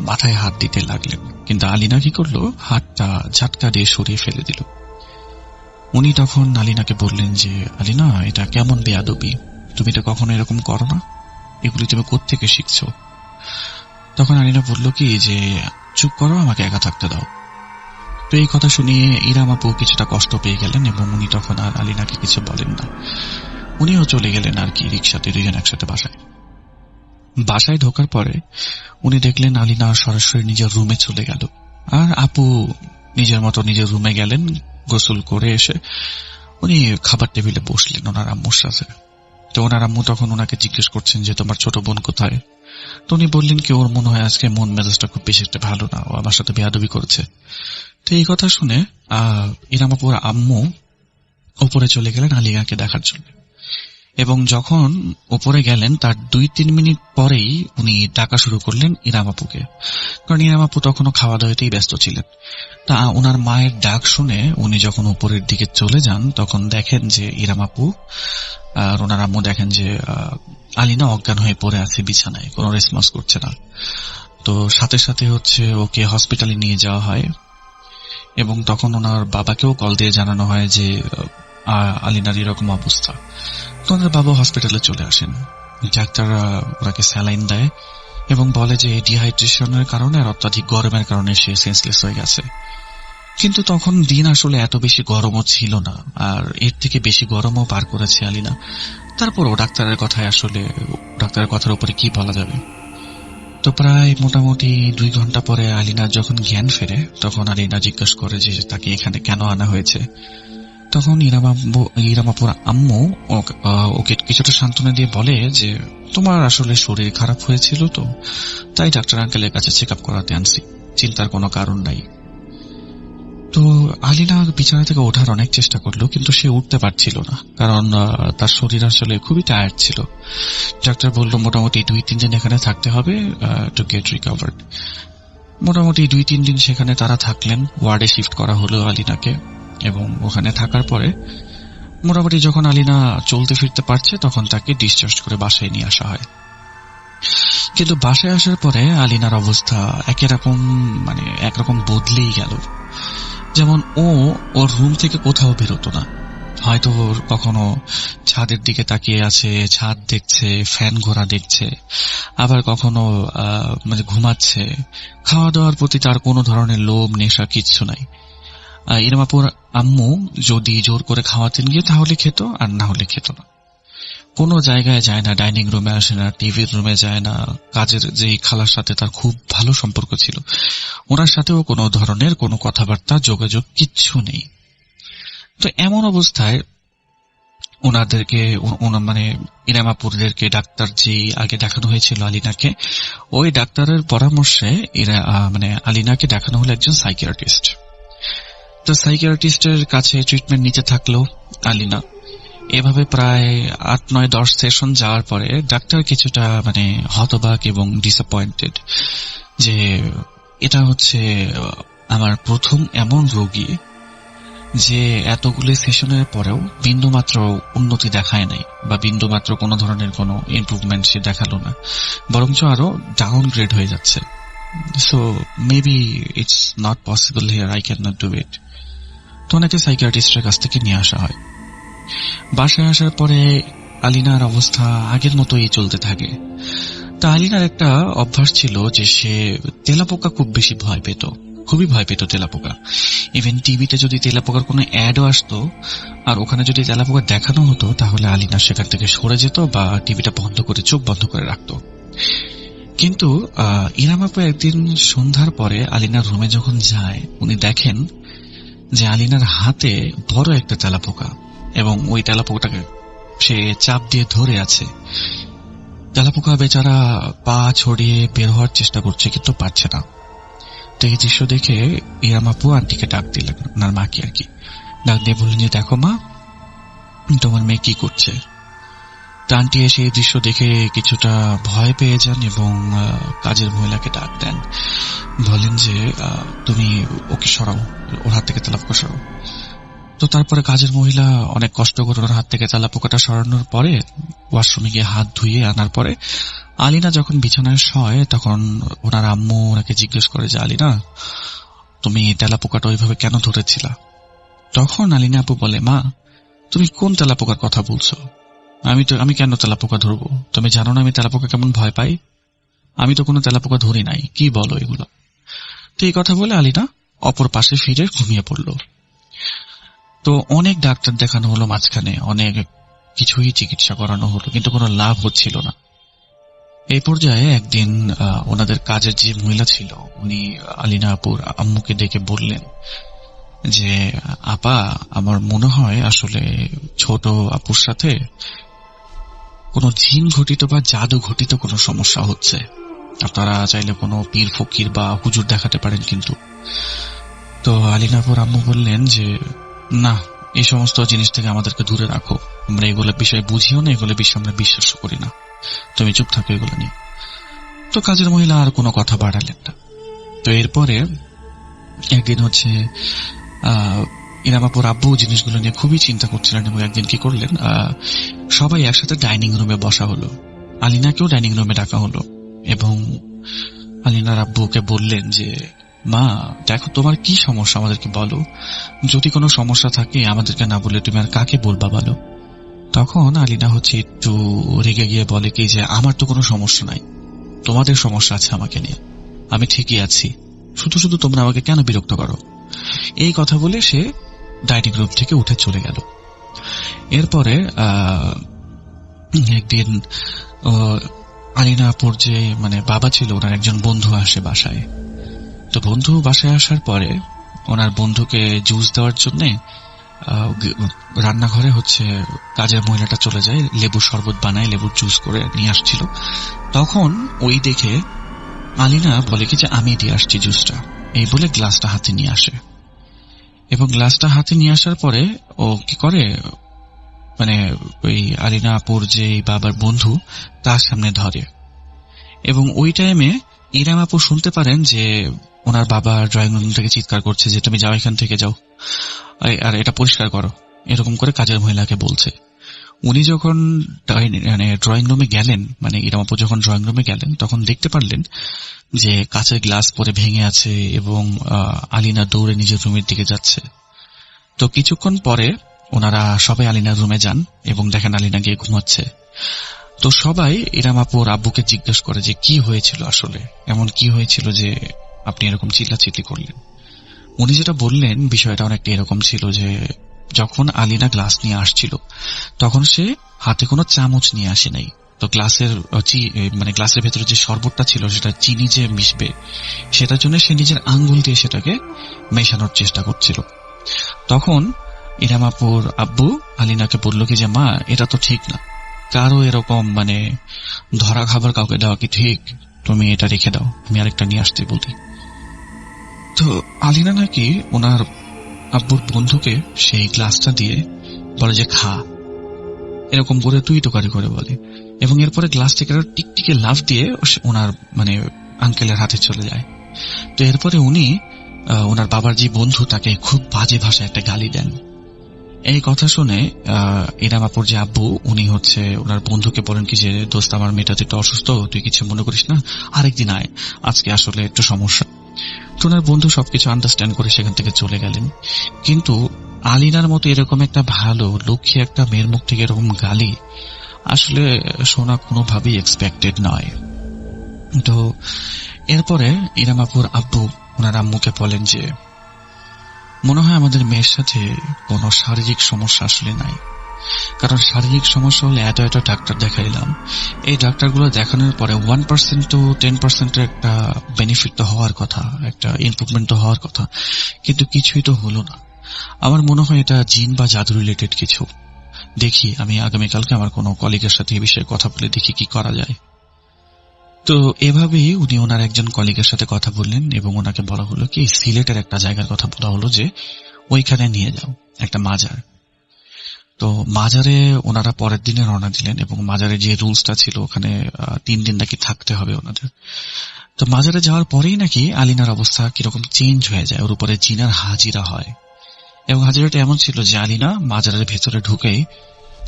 মাথায় হাত দিতে লাগলেন। কিন্তু আলিনা কি করলো, হাতটা ঝাটকা দিয়ে সরিয়ে ফেলে দিল। উনি তখন আলিনাকে বললেন যে আলিনা, এটা কেমন বেয়াদবি, তুমি তো কখনো এরকম করো না। এগুলি তুমি কোত্থেকে শিখছো? তখন আলিনা বলল কি যে, চুপ করো, আমাকে একা থাকতে দাও। তো এই কথা শুনিয়ে ইরাম আপু কিছুটা কষ্ট পেয়ে গেলেন এবং উনি তখন আর আলিনাকে কিছু বলেন না। উনিও চলে গেলেন আর কি, রিক্সাতে দুজন একসাথে বাসায় ঢোকার পরে উনি দেখলেন আলিনা সরাসরি নিজের রুমে চলে গেল, আর আপু নিজের মতো নিজের রুমে গেলেন। গোসল করে এসে উনি খাবার টেবিলে বসলেন ওনার আম্মুর সাথে। তো ওনার আম্মু তখন ওনাকে জিজ্ঞেস করছেন যে, তোমার ছোট বোন কোথায়? তো উনি বললেন কি, ওর মনে হয় আজকে মন মেজাজটা খুব বেশি একটা ভালো না, ও আমার সাথে বেয়াদবি করেছে। তো এই কথা শুনে ইরাম আপুর আম্মু উপরে চলে গেলেন আলিনাকে দেখার জন্য, এবং যখন উপরে গেলেন তার 2-3 মিনিট পরেই উনি ডাকা শুরু করলেন ইরাম আপুকে, কারণ ইরাম আপু তখনও খাওয়া দাওয়াতেই ব্যস্ত ছিলেন। তা ওনার মায়ের ডাক শুনে উনি যখন উপরের দিকে চলে যান তখন দেখেন যে ইরাম আপু আর ওনার আম্মু দেখেন যে আলিনা অজ্ঞান হয়ে পড়ে আছে বিছানায়, কোনো রেসপন্স করছে না। তো সাথে সাথে ওকে হসপিটালে নিয়ে যাওয়া হয়, এবং তখন ওনার বাবাকেও কল দিয়ে জানানো হয় যে আলিনার এরকম অবস্থা। তো ওনার বাবা হসপিটালে চলে আসেন। ডাক্তাররা ওনাকে স্যালাইন দেয় এবং বলে যে ডিহাইড্রেশনের কারণে আর অত্যাধিক গরমের কারণে সে সেন্সলেস হয়ে গেছে। কিন্তু তখন দিন আসলে এত বেশি গরমও ছিল না, আর এর থেকে বেশি গরমও পার করেছে আলিনা। তারপরও ডাক্তারের কথার উপরে কি বলা যাবে। তো প্রায় মোটামুটি 2 ঘন্টা পরে আলিনার যখন জ্ঞান ফেরে তখন আলিনা জিজ্ঞেস করে যে তাকে এখানে কেন আনা হয়েছে। তখন ইরাম আপুর আম্মু ওকে কিছুটা সান্ত্বনা দিয়ে বলে যে, তোমার আসলে শরীর খারাপ হয়েছিল, তো তাই ডাক্তার আঙ্কেলের কাছে চেক আপ করাতে আনছি, চিন্তার কোনো কারণ নাই। তো আলিনা বিছানা থেকে ওঠার অনেক চেষ্টা করলো, কিন্তু সে উঠতে পারছিল না, কারণ তার শরীর আসলে খুবই টায়ার্ড ছিল। ডাক্তার বলল মোটামুটি 2-3 দিন এখানে থাকতে হবে টু গেট রিকভার্ড। মোটামুটি 2-3 দিন সেখানে তারা থাকলেন। ওয়ার্ডে শিফট করা হলো আলিনাকে, এবং ওখানে থাকার পরে মোটামুটি যখন আলিনা চলতে ফিরতে পারছে তখন তাকে ডিসচার্জ করে বাসায় নিয়ে আসা হয়। কিন্তু বাসায় আসার পরে আলিনার অবস্থা একরকম বদলেই গেল। যেমন ওর রুম থেকে কোথাও বেরোতো না, হয়তো কখনো ছাদের দিকে তাকিয়ে আছে, ছাদ দেখছে, ফ্যান ঘোরা দেখছে, আবার কখনো ঘুমাচ্ছে। খাওয়া দাওয়ার প্রতি তার কোনো ধরনের লোভ নেশা কিচ্ছু নাই। ইরাম আপুর আম্মু যদি জোর করে খাওয়াতেন গিয়ে তাহলে খেত, আর না হলে খেত না। কোনো জায়গায় যায় না, ডাইনিং রুমে আসে না, টিভির রুমে যায় না। কাজের যে খালার সাথে তার খুব ভালো সম্পর্ক ছিল, ওনার সাথেও কোনো ধরনের কোনো কথাবার্তা যোগাযোগ কিচ্ছু নেই। তো এমন অবস্থায় ইরাম আপুরদেরকে ডাক্তার যে আগে দেখানো হয়েছিল আলিনাকে, ওই ডাক্তারের পরামর্শে আলিনাকে দেখানো হলো একজন সাইকিয়াট্রিস্ট। তো সাইকিয়াট্রিস্টের কাছে ট্রিটমেন্ট নিতে থাকলো আলিনা। এভাবে প্রায় 8-9-10 সেশন যাওয়ার পরে ডাক্তার কিছুটা হতবাক এবং ডিসঅ্যাপয়েন্টেড যে এটা আমার প্রথম এমন রোগী যে এতগুলি সেশনের পরেও বিন্দুমাত্র উন্নতি দেখায় নাই, বা বিন্দুমাত্র কোনো ধরনের কোনো ইমপ্রুভমেন্ট সে দেখালো না, বরঞ্চ আরো ডাউনগ্রেড হয়ে যাচ্ছে। So maybe it's not possible here, I can not do it. তো ওনাকে সাইকিয়াট্রিস্টের কাছ থেকে নিয়ে আসা হয়। বাসায় আসার পরে আলিনার অবস্থা আগের মতোই চলতে থাকে। তা আলিনার একটা অভ্যাস ছিল যে সে তেলাপোকা খুব বেশি ভয় পেত, খুবই ভয় পেত তেলাপোকা। ইভেন টিভিতে যদি তেলাপোকার কোনো অ্যাডও আসতো আর ওখানে যদি তেলাপোকা দেখানো হতো তাহলে আলিনা সেখান থেকে সরে যেত বা টিভিটা বন্ধ করে চোখ বন্ধ করে রাখত। কিন্তু ইরাম আপু একদিন সন্ধ্যার পরে আলিনার রুমে যখন যায়, উনি দেখেন যে আলিনার হাতে বড় একটা তেলাপোকা, এবং ওই তেলাপোকাটাকে সে চাপ দিয়ে ধরে আছে। তেলাপোকা বেচারা পা ছড়িয়ে বের হওয়ার চেষ্টা করছে, কিন্তু পারছে না। তো এই দৃশ্য দেখে ইরাম আপু আন্টিকে ডাক দিলেন, ওনার মাকে আর কি ডাক দিয়ে বললেন যে, দেখো মা, তোমার মেয়ে কি করছে। তো আন্টি এসে এই দৃশ্য দেখে কিছুটা ভয় পেয়ে যান এবং কাজের মহিলাকে ডাক দেন, বলেন যে তুমি ওকে সরাও, ওর হাত থেকে তেলাপোকা সরাও। তো তারপরে কাজের মহিলা অনেক কষ্ট করে ওর হাত থেকে তেলাপোকাটা সরানোর পরে ওয়াশরুমে গিয়ে হাত ধুয়ে আনার পরে আলিনা যখন বিছানায় শয় তখন ওনার আম্মু ওনাকে জিজ্ঞেস করে যে, আলিনা, তুমি তেলাপোকাটা ওইভাবে কেন ধরেছিলা? তখন আলিনা আপু বলে, মা, তুমি কোন তেলাপোকার কথা বলছো? আমি কেন তেলাপোকা ধরবো? তুমি জানো না আমি তেলাপোকা কেমন ভয় পাই? আমি তো কোনো তেলাপোকা ধরি নাই, কি বলো এগুলো? তো এই কথা বলে আলিনা অপর পাশে ফিরে ঘুমিয়ে পড়ল। তো অনেক ডাক্তার দেখানো হলো, মাঝখানে অনেক কিছুই চিকিৎসা করানো হলো, কিন্তু কোনো লাভ হচ্ছিল না। এই পর্যায়ে একদিন ওনাদের কাজের যে মহিলা ছিল উনি আলিনা আপুর আম্মুকে ডেকে বললেন যে, আপা, আমার মনে হয় আসলে ছোট আপুর সাথে কোনো জিন ঘটিত বা জাদু ঘটিত কোনো সমস্যা হচ্ছে। আপনারা চাইলে কোনো পীর ফকির বা হুজুর দেখাতে পারেন কিন্তু। তো আলিনা আপুর আম্মু বললেন যে, না, এই সমস্ত জিনিস থেকে আমাদেরকে দূরে রাখো, আমরা এগুলো বিষয়ে বুঝিও না, এগুলো বিষয়ে আমরা বিশ্বাস করি না, তুমি চুপ থাকো এগুলো নিয়ে। তো কাজের মহিলা আর কোনো কথা বাড়ালেন না। তো এরপরে একদিন হচ্ছে ইরামাপুর আব্বু জিনিসগুলো নিয়ে খুবই চিন্তা করছিলেন, এবং একদিন কি করলেন, সবাই একসাথে ডাইনিং রুমে বসা হলো, আলিনাকেও ডাইনিং রুমে ডাকা হলো, এবং আলিনার আব্বুকে বললেন যে, মা দেখো, তোমার কি সমস্যা আমাদেরকে বলো, যদি কোনো সমস্যা থাকে আমাদেরকে না বলে তুমি আর কাকে বলবা বলো। তখন আলিনা হচ্ছে একটু রেগে গিয়ে বলে কি যে, আমার তো কোনো সমস্যা নাই, তোমাদের সমস্যা আছে আমাকে নিয়ে, আমি ঠিকই আছি, শুধু শুধু তোমরা আমাকে কেন বিরক্ত করো। এই কথা বলে সে ডাইনিং রুম থেকে উঠে চলে গেল। এরপরে একদিন আলিনা আপুর যে বাবা ছিল, ওনার একজন বন্ধু আসে বাসায়। তো বন্ধু বাসায় আসার পরে ওনার বন্ধুকে জুস দেওয়ার জন্য রান্নাঘরে হচ্ছে কাজের মহিলাটা চলে যায়, লেবুর শরবত বানায়, লেবুর জুস করে নিয়ে আসছিল। তখন ওই দেখে আলিনা বলে কি যে, আমি দিয়ে আসছি জুসটা, এই বলে গ্লাসটা হাতে নিয়ে আসে। এবং গ্লাসটা হাতে নিয়ে আসার পরে ও কি করে, ওই আলিনা আপুর যে বাবার বন্ধু তার সামনে ধরে। এবং ওই টাইমে ইরাম আপু শুনতে পারেন যে ওনার বাবা ড্রয়িং রুম থেকে চিৎকার করছে যে, তুমি যাও, এখান থেকে যাও, আর এটা পরিষ্কার করো, এরকম করে কাজের মহিলাকে বলছে। উনি যখন ড্রয়িং রুমে গেলেন, ইরাম আপু যখন ড্রয়িং রুমে গেলেন, তখন দেখতে পারলেন যে কাঁচের গ্লাস পরে ভেঙে আছে, এবং আলিনা দৌড়ে নিজের রুমের দিকে যাচ্ছে। তো কিছুক্ষণ পরে ওনারা সবাই আলিনার রুমে যান এবং দেখেন আলিনা গিয়ে ঘুমাচ্ছে। তো সবাই ইরাম আপুর আব্বুকে জিজ্ঞেস করে যে, কি হয়েছিল আসলে, এমন কি হয়েছিল যে আপনি এরকম চিল্লাচিল্লি করলেন। উনি যেটা বললেন বিষয়টা অনেকটা এরকম ছিল যে, যখন আলিনা গ্লাস নিয়ে আসছিল তখন সে হাতে কোনো চামচ নিয়ে আসে নাই। তো গ্লাসের ভেতরে যে শরবতটা ছিল সেটা চিনি যে মিশবে, সেটার জন্য সে নিজের আঙ্গুল দিয়ে সেটাকে মেশানোর চেষ্টা করছিল। তখন ইরাম আপুর আব্বু আলিনাকে বলল কি যে, মা, এটা তো ঠিক না, কারো এরকম ধরা খাবার কাউকে দেওয়া কি ঠিক? তুমি এটা রেখে দাও, আমি আরেকটা নিয়ে আসতে বলি। তো আলিনা নাকি ওনার আব্বুর বন্ধুকে সেই গ্লাসটা দিয়ে বলে যে, খা, এরকম করে তুই টোকারি করে বলে, এবং এরপরে গ্লাস থেকে টিকটিকে লাফ দিয়ে ওনার আঙ্কেলের হাতে চলে যায়। তো এরপরে উনি ওনার বাবার যে বন্ধু তাকে খুব বাজে ভাষায় একটা গালি দেন। এই কথা শুনে ইরাম আপুর যে আব্বু, উনি হচ্ছে ওনার বন্ধুকে বলেন কি যে, দোস্ত, আমার মেয়েটা তো একটু অসুস্থ, তুই কিছু মনে করিস না, আরেকদিন আয়, আজকে আসলে একটু সমস্যা। তো ওনার বন্ধু সবকিছু আন্ডারস্ট্যান্ড করে সেখান থেকে চলে গেলেন। কিন্তু আলিনার মতো এরকম একটা ভালো লক্ষ্মী একটা মেয়ের মুখ থেকে এরকম গালি আসলে শোনা কোনোভাবেই এক্সপেক্টেড নয়। তো এরপরে ইরাম আপুর আব্বু ওনার আম্মুকে বলেন যে, মনে হয় আমাদের মেয়ের সাথে কোনো শারীরিক সমস্যা আসলে নাই, কারণ শারীরিক সমস্যা হলে এত এত ডাক্তার দেখাইলাম, এই ডাক্তারগুলো দেখানোর পরে 1% to 10% একটা বেনিফিট তো হওয়ার কথা, একটা ইমপ্রুভমেন্ট তো হওয়ার কথা, কিন্তু কিছুই তো হলো না। আমার মনে হয় এটা জিন বা জাদু রিলেটেড কিছু। দেখি, আমি আগামীকালকে আমার কোনো কলিগের সাথে এই বিষয়ে কথা বলে দেখি কি করা যায়। তো এভাবেই উনি ওনার একজন কলিগের সাথে কথা বললেন, এবং ওনাকে বলা হলো কি, সিলেটের একটা জায়গার কথা বলা হলো যে ওইখানে নিয়ে যাও, একটা মাজার। তো মাজারে ওনারা পরের দিনে রওনা দিলেন, এবং মাজারে যে রুলসটা ছিল ওখানে 3 দিন নাকি থাকতে হবে ওনাদের। তো মাজারে যাওয়ার পরেই নাকি আলিনার অবস্থা কিরকম চেঞ্জ হয়ে যায়, ওর উপরে জিনার হাজিরা হয়। এবং হাজিরাটা এমন ছিল যে আলিনা মাজারের ভেতরে ঢুকেই,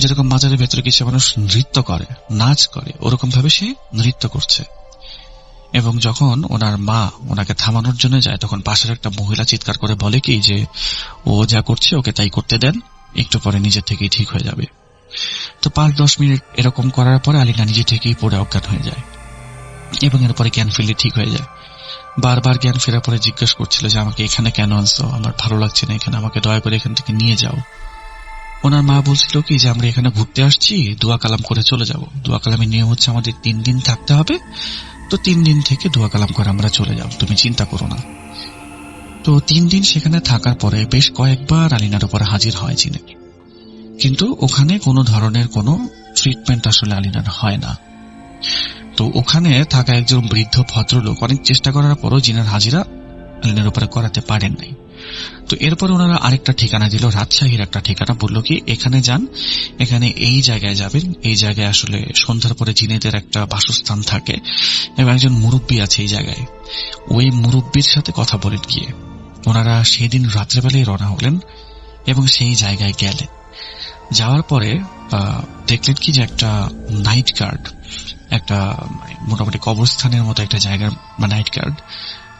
যেরকম মাজারের ভেতরে কিছু মানুষ নৃত্য করে, নাচ করে, ওরকম ভাবে সে নৃত্য করছে। এবং যখন ওনার মা ওনাকে থামানোর জন্য যায়, তখন পাশের একটা মহিলা চিৎকার করে বলে কি যে, ও যা করছে ওকে তাই করতে দেন, একটু পরে নিজের থেকেই ঠিক হয়ে যাবে। তো তো 5-10 মিনিট এরকম করার পরে আলিনা নিজে থেকেই পড়ে অজ্ঞান হয়ে যায় এবং এরপরে জ্ঞান ফিরলে ঠিক হয়ে যায়। বারবার জ্ঞান ফেরার পরে জিজ্ঞেস করছিল যে আমাকে এখানে কেন আনছো, আমার ভালো লাগছে না এখানে, আমাকে দয়া করে এখান থেকে নিয়ে যাও। ওনার মা বলছিল কি যে আমরা এখানে ঘুরতে আসছি, দোয়া কালাম করে চলে যাব। দোয়া কালামের নিয়ম হচ্ছে আমাদের 3 দিন থাকতে হবে, তো 3 দিন থেকে দোয়া কালাম করে আমরা চলে যাব, তুমি চিন্তা করো না। তো 3 দিন সেখানে থাকার পরে বেশ কয়েকবার আলিনার উপরে হাজির হয় জিনে, কিন্তু ওখানে কোনো ধরনের কোনো ট্রিটমেন্ট আসলে আলিনার হয় না। তো ওখানে থাকা একজন বৃদ্ধ ভদ্রলোক অনেক চেষ্টা করার পরও জিনের হাজিরা আলিনার উপরে করাতে পারেন নাই। তো এরপর ওনারা আরেকটা ঠিকানা দিল, রাজশাহীর একটা ঠিকানা, বললো কি এখানে যান, এখানে এই জায়গায় যাবেন, এই জায়গায় আসলে সন্ধ্যার পরে জিনেদের একটা বাসস্থান থাকে এবং একজন মুরব্বী আছে এই জায়গায়, ওই মুরব্বীর সাথে কথা বলেন গিয়ে। ওনারা সেদিন রাত্রেবেলায় রওনা হলেন এবং সেই জায়গায় গেলেন। যাওয়ার পরে দেখলেন কি যে একটা নাইট একটা মোটামুটি কবরস্থানের মতো একটা জায়গার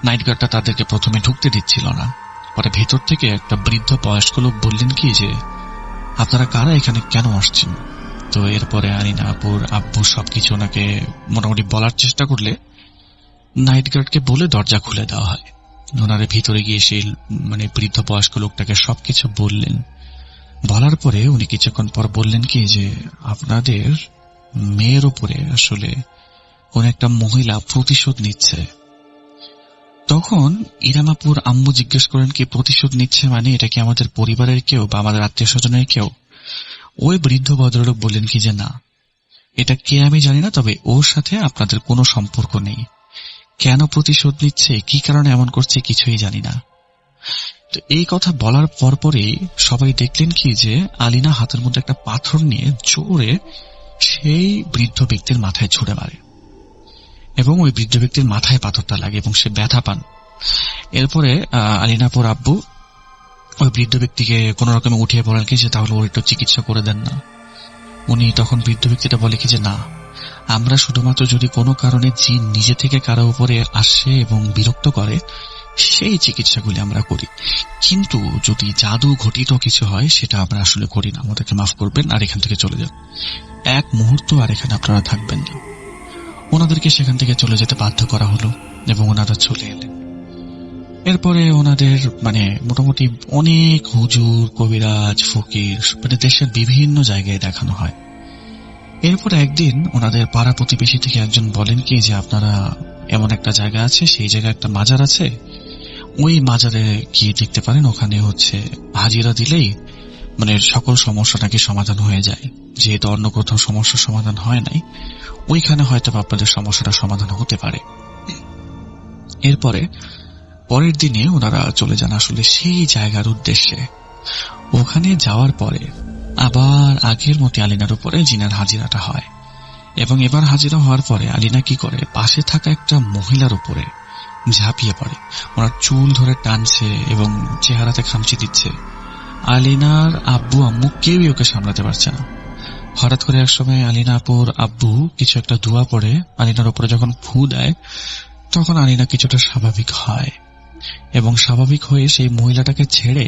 নাইট গার্ডটা তাদেরকে প্রথমে ঢুকতে দিচ্ছিল না। পরে ভেতর থেকে একটা বৃদ্ধ বয়স্ক লোক বললেন কি যে আপনারা কারা, এখানে কেন আসছেন? তো এরপরে আলিনা আপুর আব্বু সবকিছু ওনাকে মোটামুটি বলার চেষ্টা করলে নাইট গার্ডকে বলে দরজা খুলে দেওয়া হয়। ওনারা ভিতরে গিয়ে সেই বৃদ্ধ বয়স্ক লোকটাকে সবকিছু বললেন। বলার পরে উনি কিছুক্ষণ পর বললেন কি যে আপনাদের মেয়ের উপরে আসলে কোন একটা মহিলা প্রতিশোধ নিচ্ছে। তখন ইরামাপুর আম্মু জিজ্ঞেস করেন কি প্রতিশোধ নিচ্ছে মানে এটা কি আমাদের পরিবারের কেউ বা আমাদের আত্মীয় স্বজনের কেউ? ওই বৃদ্ধ ভদ্রলোক বললেন কি যে না, এটা কে আমি জানি না, তবে ওর সাথে আপনাদের কোনো সম্পর্ক নেই। কেন প্রতিশোধ নিচ্ছে, কি কারণে এমন করছে কিছুই জানি না। তো এই কথা বলার পরপরই সবাই দেখলেন কি যে আলিনা হাতের মধ্যে একটা পাথর নিয়ে জোরে সেই বৃদ্ধ ব্যক্তির মাথায় ছুঁড়ে মারে এবং ওই বৃদ্ধ ব্যক্তির মাথায় পাথরটা লাগে এবং সে ব্যথা পান। এরপরে আলিনাপুর আব্বু ওই বৃদ্ধ ব্যক্তিকে কোন রকমে উঠিয়ে পড়েন কি যে তাহলে ওর একটু চিকিৎসা করে দেন না। উনি তখন বৃদ্ধ ব্যক্তিটা বলে কি যে না, আমরা শুধুমাত্র যদি কোনো কারণে জিন নিজে থেকে কারো উপরে আসে এবং বিরক্ত করে সেই চিকিৎসাগুলি আমরা করি, কিন্তু যদি জাদু ঘটিত কিছু হয় সেটা আমরা আসলে করি না, আমাদেরকে মাফ করবেন আর এখান থেকে চলে যান, এক মুহূর্ত আর এখানে আপনারা থাকবেন না। ওনাদেরকে সেখান থেকে চলে যেতে বাধ্য করা হলো এবং ওনারা চলে এলেন। এরপরে ওনাদের মোটামুটি অনেক হুজুর, কবিরাজ, ফকির দেশের বিভিন্ন জায়গায় দেখানো হয়। এরপর একদিন ওনাদের পাড়া প্রতিবেশী থেকে একজন বলেন কি যে আপনারা এমন একটা জায়গা আছে, সেই জায়গায় একটা মাজার আছে, ওই মাজারে গিয়ে দেখতে পারেন, ওখানে হাজিরা দিলেই সকল সমস্যা নাকি সমাধান হয়ে যায়। যেহেতু অন্য কোথাও সমস্যার সমাধান হয় নাই, ওইখানে হয়তো আপনাদের সমস্যাটা সমাধান হতে পারে। এরপরে পরের দিনে ওনারা চলে যান আসলে সেই জায়গার উদ্দেশ্যে। ওখানে যাওয়ার পরে আবার আগের মতো আলিনার উপরে জিনের হাজিরাটা হয় এবং এবার হাজিরা হওয়ার পরে আলিনা কি করে, পাশে থাকা একটা মহিলার উপরে ঝাঁপিয়ে পড়ে, ওনার চুল ধরে টানছে এবং চেহারাতে খামচি দিচ্ছে। আলিনার আব্বু আম্মু কেউই ওকে সামলাতে পারছে না। হঠাৎ করে এক সময় আলিনা আপুর আব্বু কিছু একটা দোয়া পড়ে আলিনার উপরে যখন ফু দেয়, তখন আলিনা কিছুটা স্বাভাবিক হয় এবং স্বাভাবিক হয়ে সেই মহিলাটাকে ছেড়ে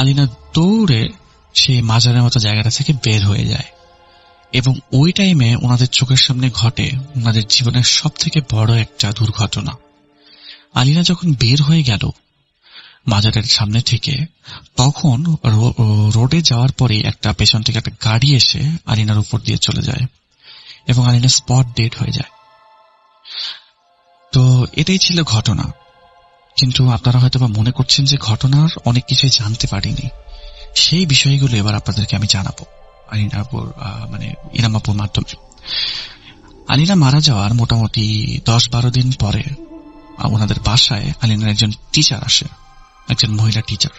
আলিনা দৌড়ে সেই মাজারের মতো জায়গাটা থেকে বের হয়ে যায় এবং ওই টাইমে ওনাদের চোখের সামনে ঘটে ওনাদের জীবনের সব থেকে বড় একটা দুর্ঘটনা। আলিনা যখন বের হয়ে গেল মাজারের সামনে থেকে, তখন রোডে যাওয়ার পরে একটা পেছন থেকে একটা গাড়ি এসে আলিনার উপর দিয়ে চলে যায় এবং আলিনা স্পট ডেড হয়ে যায়। তো এটাই ছিল ঘটনা, কিন্তু আপনারা হয়তো বা মনে করছেন যে ঘটনার অনেক কিছুই জানতে পারিনি। সেই বিষয়গুলো এবার আপনাদেরকে আমি জানাবো আলিনাপুর ইরামাপুর মাধ্যমে। আলিনা মারা যাওয়ার মোটামুটি 10-12 দিন পরে ওনাদের বাসায় আলিনার একজন টিচার আসে, একজন মহিলা টিচার।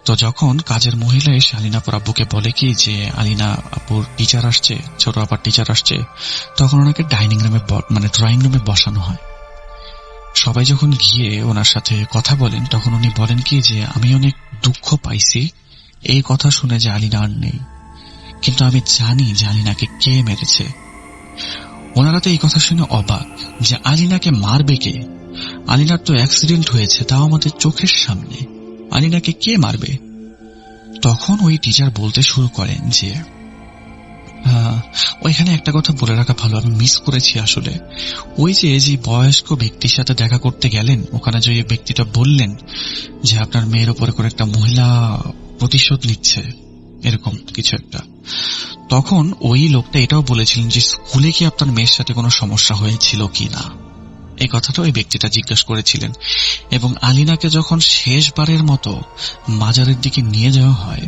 তো যখন কাজের মহিলা এসে আলিনাপুর আব্বুকে বলে কি যে আলিনা আপুর টিচার আসছে, ছোট আপার টিচার আসছে, তখন ওনাকে ড্রয়িং রুমে বসানো হয়। সবাই যখন গিয়ে ওনার সাথে কথা বলেন, তখন উনি বলেন কি যে আমি অনেক দুঃখ পাইছি এই কথা শুনে যে আলিনা আর নেই, কিন্তু আমি জানি যে আলিনাকে কে মেরেছে। ওনারা তো এই কথা শুনে অবাক যে আলিনাকে মারবে কে, আলিনার তো অ্যাক্সিডেন্ট হয়েছে, তাও আমাদের চোখের সামনে, আলিনাকে কে মারবে? তখন ওই টিচার বলতে শুরু করেন যে ওইখানে একটা কথা বলে রাখা ভালো, আমি মিস করেছি আসলে। ওই যে বয়স্ক ব্যক্তির সাথে দেখা করতে গেলেন, ওখানে যে ব্যক্তিটা বললেন যে আপনার মেয়ের উপরে করে একটা মহিলা প্রতিশোধ নিচ্ছে, এরকম কিছু একটা, তখন ওই লোকটা এটাও বলেছিলেন যে স্কুলে কি আপনার মেয়ের সাথে কোনো সমস্যা হয়েছিল কি না, এই কথাটা ওই ব্যক্তিটা জিজ্ঞাসা করেছিলেন। এবং আলিনাকে যখন শেষবারের মতো মাজারের দিকে নিয়ে যাওয়া হয়,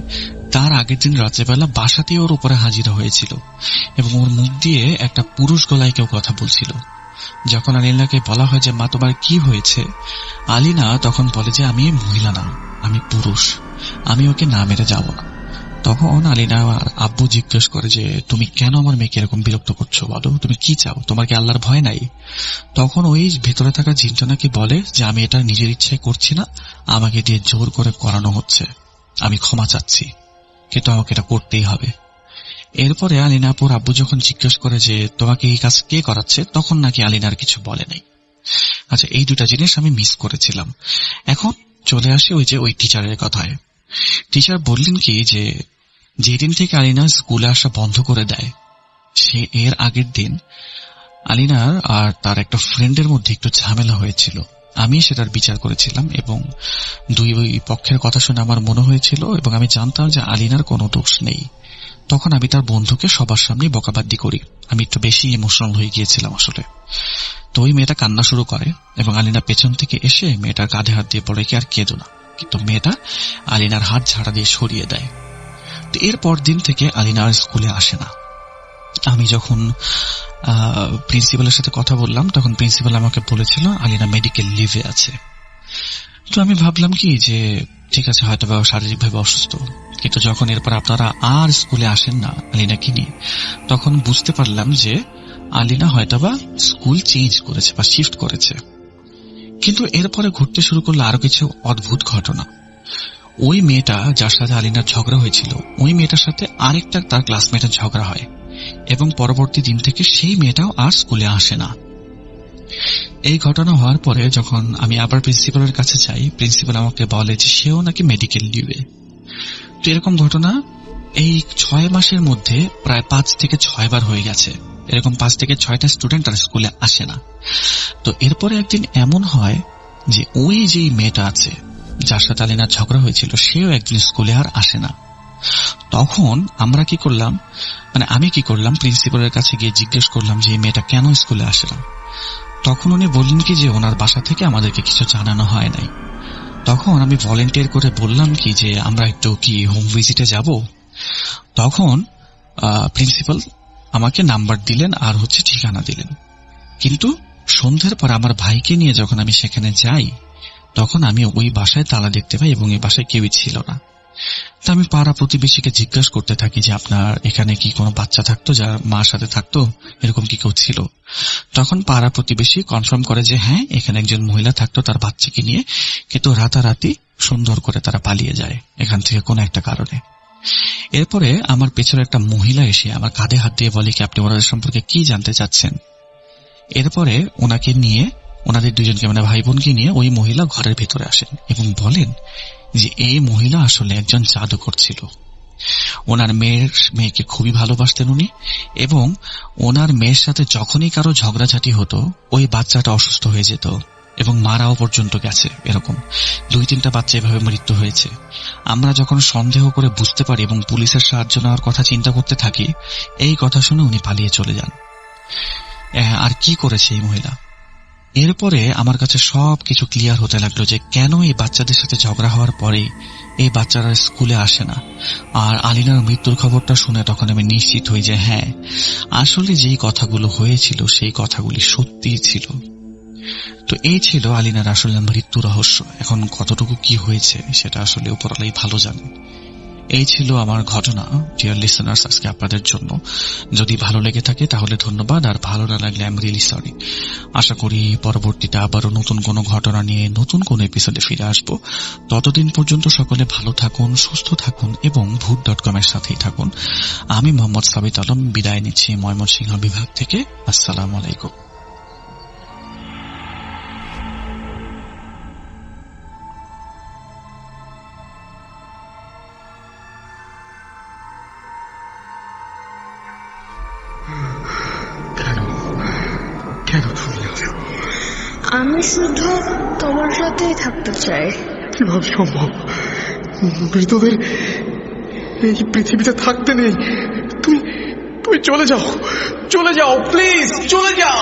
তার আগের দিন রাত্রেবেলা বাসাতেই ওর উপরে হাজিরা হয়েছিল এবং ওর মুখ দিয়ে একটা পুরুষ গলায় কেউ কথা বলছিল। যখন আলিনাকে বলা হয় যে মা তোমার কি হয়েছে, আলিনা তখন বলে যে আমি মহিলা না, আমি পুরুষ, আমি ওকে না মেরে যাব না। তখন আলিনা আব্বু জিজ্ঞেস করে যে তুমি কেন আমার মেয়েকে এরকম বিরক্ত করছো, বলো তুমি কি চাও, তোমার কি আল্লাহর ভয় নাই? তখন ওই ভেতরে থাকা জিনটা নাকি বলে যে আমি এটা নিজের ইচ্ছায় করছি না, আমাকে দিয়ে জোর করে করানো হচ্ছে, আমি ক্ষমা চাচ্ছি, কিন্তু আমাকে এটা করতেই হবে। এরপরে আলিনাপুর আব্বু যখন জিজ্ঞেস করে যে তোমাকে এই কাজ কে করাচ্ছে, তখন নাকি আলিনার কিছু বলে নাই। আচ্ছা, এই দুটা জিনিস আমি মিস করেছিলাম। এখন চলে আসি ওই টিচারের কথায়। টিচার বললেন কি যে যেদিন থেকে আলিনা স্কুলে আসা বন্ধ করে দেয়, সে এর আগের দিন আলিনার আর তার একটা ফ্রেন্ডের মধ্যে একটু ঝামেলা হয়েছিল। আমি সেটার বিচার করেছিলাম এবং দুই পক্ষের কথা শুনে আমার মনে হয়েছিল এবং আমি জানতাম যে আলিনার কোনো দোষ নেই। তখন আমি তার বন্ধুকে সবার সামনে বকাবাদ্দি করি, আমি একটু বেশি ইমোশনাল হয়ে গিয়েছিলাম আসলে। তো ওই মেয়েটা কান্না শুরু করে এবং আলিনা পেছন থেকে এসে মেয়েটার কাঁধে হাত দিয়ে বলে কি আর কেঁদো না, কিন্তু মেয়েটা আলিনার হাত ঝাড়া দিয়ে সরিয়ে দেয়। তো এরপর দিন থেকে আলিনা আর স্কুলে আসে না। আমি যখন প্রিন্সিপালের সাথে কথা বললাম, তখন প্রিন্সিপাল আমাকে বলেছিল আলিনা মেডিকেল লিভে আছে। তো আমি ভাবলাম কি যে ঠিক আছে, হয়তো বা শারীরিকভাবে অসুস্থ, কিন্তু যখন এরপর আপনারা আর স্কুলে আসেন না আলিনাকে নিয়ে, তখন বুঝতে পারলাম যে আলিনা হয়তোবা স্কুল চেঞ্জ করেছে বা শিফট করেছে। কিন্তু এরপরে ঘটতে শুরু করলো আরো কিছু অদ্ভুত ঘটনা। ওই মেয়েটা যার সাথে আলিনার ঝগড়া হয়েছিল, ওই মেয়েটার সাথে আরেকটা তার ক্লাসমেটের ঝগড়া হয় এবং পরবর্তী দিন থেকে সেই মেয়েটাও আর স্কুলে আসে না। এই ঘটনা হওয়ার পরে যখন আমি আবার প্রিন্সিপালের কাছে যাই, প্রিন্সিপাল আমাকে বলে যে সেও নাকি মেডিকেল লিভে। তো এরকম ঘটনা এই 6 মাসের মধ্যে প্রায় 5 থেকে 6 বার হয়ে গেছে। এরকম 5 থেকে 6টা স্টুডেন্ট আর স্কুলে আসে না। তো এরপরে একদিন এমন হয় যে ওই যে মেয়েটা আছে যার সাথে আলিনার ঝগড়া হয়েছিল, সেও একদিন স্কুলে আর আসে না। তখন আমরা কি করলাম, আমি কি করলাম, প্রিন্সিপালের কাছে গিয়ে জিজ্ঞেস করলাম যে এই মেয়েটা কেন স্কুলে আসে না। তখন উনি বললেন কি যে ওনার বাসা থেকে আমাদেরকে কিছু জানানো হয় নাই। তখন আমি ভলেন্টিয়ার করে বললাম কি যে আমরা একটু কি হোম ভিজিটে যাব। তখন প্রিন্সিপাল আমাকে নাম্বার দিলেন আর ঠিকানা দিলেন। কিন্তু সন্ধ্যার পর আমার ভাইকে নিয়ে যখন আমি সেখানে যাই, তখন আমি ওই বাসায় তালা দেখতে পাই এবং এই বাসায় কেউই ছিল না। তা আমি পাড়া প্রতিবেশীকে জিজ্ঞাসা করতে থাকি যে আপনার এখানে কি কোনো বাচ্চা থাকতো যার মার সাথে থাকতো, এরকম কি কেউ ছিল? তখন পাড়া প্রতিবেশী কনফার্ম করে যে হ্যাঁ, এখানে একজন মহিলা থাকতো তার বাচ্চাকে নিয়ে, কিন্তু রাতারাতি সুন্দর করে তারা পালিয়ে যায় এখান থেকে কোনো একটা কারণে। এরপরে আমার পেছনে একটা মহিলা এসে আমার কাঁধে হাত দিয়ে বলে কি আপনি ওনাদের সম্পর্কে কি জানতে চাচ্ছেন। এরপরে ওনাকে নিয়ে, ওনাদের দুজনকে ভাই বোনকে নিয়ে ওই মহিলা ঘরের ভেতরে আসেন এবং বলেন যে এই মহিলা আসলে একজন জাদুকর ছিল। ওনার মেয়েকে খুবই ভালোবাসতেন উনি, এবং ওনার মেয়ের সাথে যখনই কারো ঝগড়াঝাটি হতো ওই বাচ্চাটা অসুস্থ হয়ে যেত এবং মারাও পর্যন্ত গেছে। এরকম 2-3টা বাচ্চা এভাবে মৃত্যু হয়েছে। আমরা যখন সন্দেহ করে বুঝতে পারি এবং পুলিশের সাহায্য নেওয়ার কথা চিন্তা করতে থাকি, এই কথা শুনে উনি পালিয়ে চলে যান। আর কি করেছে এই মহিলা? এরপরে আমার কাছে সবকিছু ক্লিয়ার হতে লাগলো যে কেন এই বাচ্চাদের সাথে ঝগড়া হওয়ার পরে এই বাচ্চারা স্কুলে আসে না। আর আলিনার মৃত্যুর খবরটা শুনে তখন আমি নিশ্চিত হই যে হ্যাঁ, আসলে যেই কথাগুলো হয়েছিল সেই কথাগুলি সত্যিই ছিল। তো এই ছিল আলিনার আসলে মৃত্যু রহস্য। এখন কতটুকু কি হয়েছে সেটা আসলে উপরওয়ালাই ভালো জানে। এই ছিল আমার ঘটনা ডিয়ার লিসেনার্স আজকে আপনাদের জন্য। যদি ভালো লেগে থাকে তাহলে ধন্যবাদ, আর ভালো না লাগলে আই এম রিয়েলি সরি। আশা করি পরবর্তীতে আবারও নতুন কোনো ঘটনা নিয়ে নতুন কোনো এপিসোডে ফিরে আসবো। ততদিন পর্যন্ত সকলে ভালো থাকুন, সুস্থ থাকুন এবং ভূত.com এর সাথেই থাকুন। আমি মোহাম্মদ সাবিত আলম বিদায় নিচ্ছি ময়মনসিংহ বিভাগ থেকে। আসসালামু আলাইকুম। আমি শুধু তোমার সাথেই থাকতে চাই। কিভাবে সম্ভব? মৃতদের এই পৃথিবীতে থাকতে নেই। তুমি তুমি চলে যাও, চলে যাও, প্লিজ চলে যাও।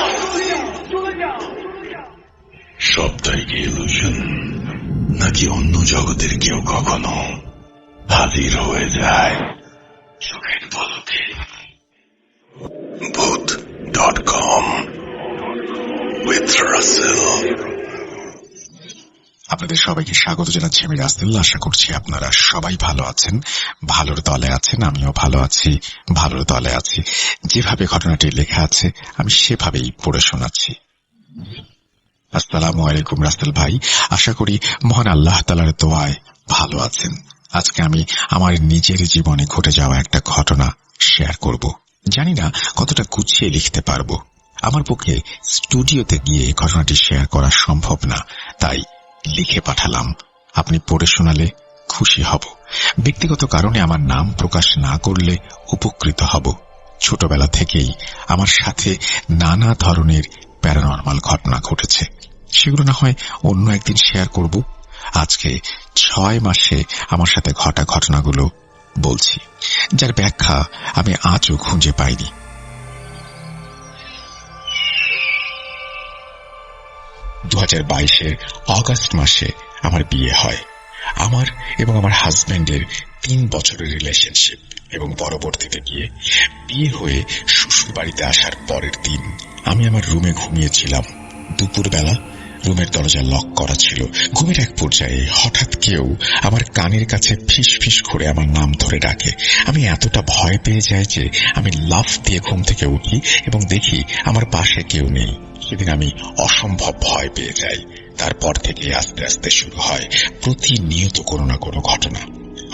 সবটাই কি ইলুশন, নাকি অন্য জগতের কেউ কখনো হাজির হয়ে যায় চোখের পলকে? ভূত.com with Russell। আপনাদের সবাইকে স্বাগত জানাচ্ছি। আমি রাসেল। আশা করছি আপনারা সবাই ভালো আছেন, ভালোর দলে আছেন। আমিও ভালো আছি, ভালোর দলে আছি। যেভাবে ঘটনাটি লেখা আছে আমি সেভাবেই পড়ে শোনাচ্ছি। আসসালামু আলাইকুম রাসেল ভাই, আশা করি মহান আল্লাহ তাআলার দোয়ায় ভালো আছেন। আজকে আমি আমার নিজের জীবনে ঘটে যাওয়া একটা ঘটনা শেয়ার করব। জানি না কতটা গুছিয়ে লিখতে পারবো। আমার পক্ষে স্টুডিওতে গিয়ে ঘটনাটি শেয়ার করা সম্ভব না, তাই লিখে পাঠালাম। আপনি পড়ে শোনালে খুশি হব। ব্যক্তিগত কারণে আমার নাম প্রকাশ না করলে উপকৃত হব। ছোটবেলা থেকেই আমার সাথে নানা ধরনের প্যারানরমাল ঘটনা ঘটেছে, সেগুলো না হয় অন্য একদিন শেয়ার করব। আজকে 6 মাসে আমার সাথে ঘটা ঘটনাগুলো বলছি, যার ব্যাখ্যা আমি আজও খুঁজে পাইনি। 2022 অগাস্ট মাসে আমার বিয়ে হয়। আমার এবং আমার হাজবেন্ডের 3 বছরের রিলেশনশিপ, এবং পরবর্তীতে বিয়ে হয়ে শ্বশুর বাড়িতে আসার পরের দিন আমি আমার রুমে ঘুমিয়েছিলাম। দুপুরবেলা রুমের দরজা লক করা ছিল। ঘুমের এক পর্যায়ে হঠাৎ কেউ আমার কানের কাছে ফিস ফিস করে আমার নাম ধরে ডাকে। আমি এতটা ভয় পেয়ে যাই যে আমি লাফ দিয়ে ঘুম থেকে উঠি এবং দেখি আমার পাশে কেউ নেই। সেদিন আমি অসম্ভব ভয় পেয়ে যাই। তারপর থেকে আস্তে আস্তে শুরু হয় প্রতিনিয়ত কোনো না কোনো ঘটনা।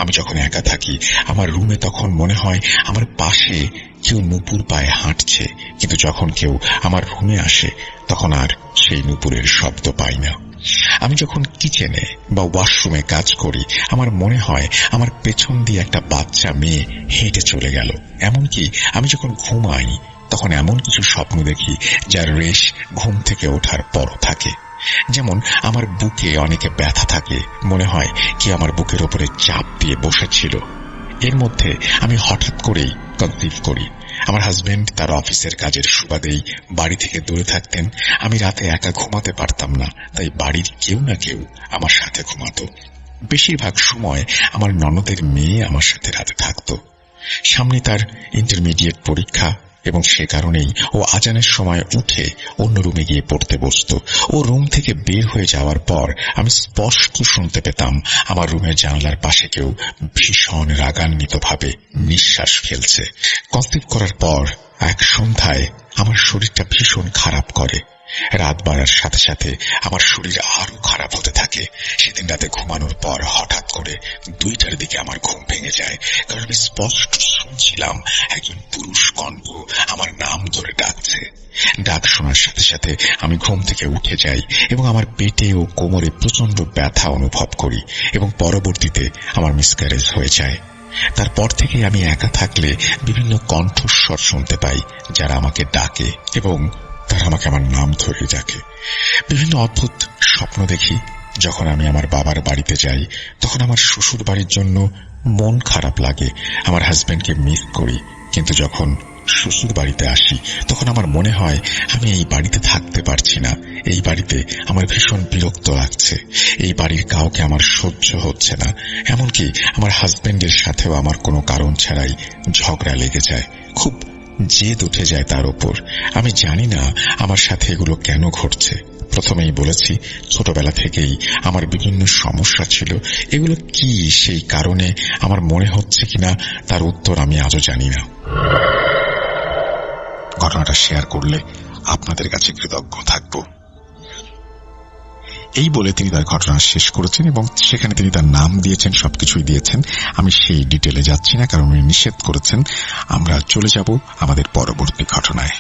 আমি যখন একা থাকি আমার রুমে তখন মনে হয় আমার পাশে কেউ নুপুর পায়ে হাঁটছে, কিন্তু যখন কেউ আমার রুমে আসে তখন আর সেই নুপুরের শব্দ পাই না। আমি যখন কিচেনে বা ওয়াশরুমে কাজ করি আমার মনে হয় আমার পেছন দিয়ে একটা বাচ্চা মেয়ে হেঁটে চলে গেল। এমনকি আমি যখন ঘুমাই তখন এমন কিছু স্বপ্ন দেখি যার রেশ ঘুম থেকে ওঠার পরও থাকে। যেমন আমার বুকে অনেকে ব্যথা থাকে, মনে হয় কি আমার বুকের ওপরে চাপ দিয়ে বসেছিল। এর মধ্যে আমি হঠাৎ করেই কনসিভ করি। আমার হাজবেন্ড তার অফিসের কাজের সুবাদেই বাড়ি থেকে দূরে থাকতেন। আমি রাতে একা ঘুমাতে পারতাম না, তাই বাড়ির কেউ না কেউ আমার সাথে ঘুমাতো। বেশিরভাগ সময় আমার ননদের মেয়ে আমার সাথে রাতে থাকতো। সামনে তার ইন্টারমিডিয়েট পরীক্ষা এবং সে কারণেই ও আজানের সময় উঠে অন্য রুমে গিয়ে পড়তে বসত। ও রুম থেকে বের হয়ে যাওয়ার পর আমি স্পষ্ট শুনতে পেতাম আমার রুমের জানালার পাশে কেউ ভীষণ রাগান্বিতভাবে নিঃশ্বাস ফেলছে। কনসিভ করার পর এক সন্ধ্যায় আমার শরীরটা ভীষণ খারাপ করে। রাত বাড়ার সাথে সাথে আমার শরীর আরো খারাপ হতে থাকে। সেদিন রাতে ঘুমানোর পর হঠাৎ করে 2টার দিকে আমার ঘুম ভেঙে যায়, কারণ আমি স্পষ্ট শুনছিলাম একজন পুরুষ কণ্ঠ আমার নাম ধরে ডাকছে। ডাক শোনার সাথে সাথে আমি ঘুম থেকে উঠে যাই এবং আমার পেটে ও কোমরে প্রচন্ড ব্যথা অনুভব করি এবং পরবর্তীতে আমার মিসক্যারেজ হয়ে যায়। তারপর থেকে আমি একা থাকলে বিভিন্ন কণ্ঠস্বর শুনতে পাই যারা আমাকে ডাকে এবং তারা আমাকে আমার নাম ধরে ডাকে। বিভিন্ন অদ্ভুত স্বপ্ন দেখি। যখন আমি আমার বাবার বাড়িতে যাই তখন আমার শ্বশুর বাড়ির জন্য মন খারাপ লাগে, আমার হাজবেন্ডকে মিস করি। কিন্তু যখন শ্বশুর বাড়িতে আসি তখন আমার মনে হয় আমি এই বাড়িতে থাকতে পারছি না। এই বাড়িতে আমার ভীষণ বিরক্ত লাগছে। এই বাড়ির কাউকে আমার সহ্য হচ্ছে না। এমনকি আমার হাজবেন্ডের সাথেও আমার কোনো কারণ ছাড়াই ঝগড়া লেগে যায়। খুব জেদ উঠে যায় তার ওপর। আমি জানি না আমার সাথে এগুলো কেন ঘটছে। প্রথমেই বলেছি ছোটবেলা থেকেই আমার বিভিন্ন সমস্যা ছিল। এগুলো কি সেই কারণে আমার মনে হচ্ছে কিনা তার উত্তর আমি আজও জানি না। ঘটনাটা শেয়ার করলে আপনাদের কাছে কৃতজ্ঞ থাকব। এই বলে তিনি তার ঘটনা শেষ করেছেন এবং সেখানে তিনি তার নাম দিয়েছেন, সবকিছুই দিয়েছেন। আমি সেই ডিটেলে যাচ্ছি না, কারণ উনি নিষেধ করেছেন। আমরা চলে যাব আমাদের পরবর্তী ঘটনায়।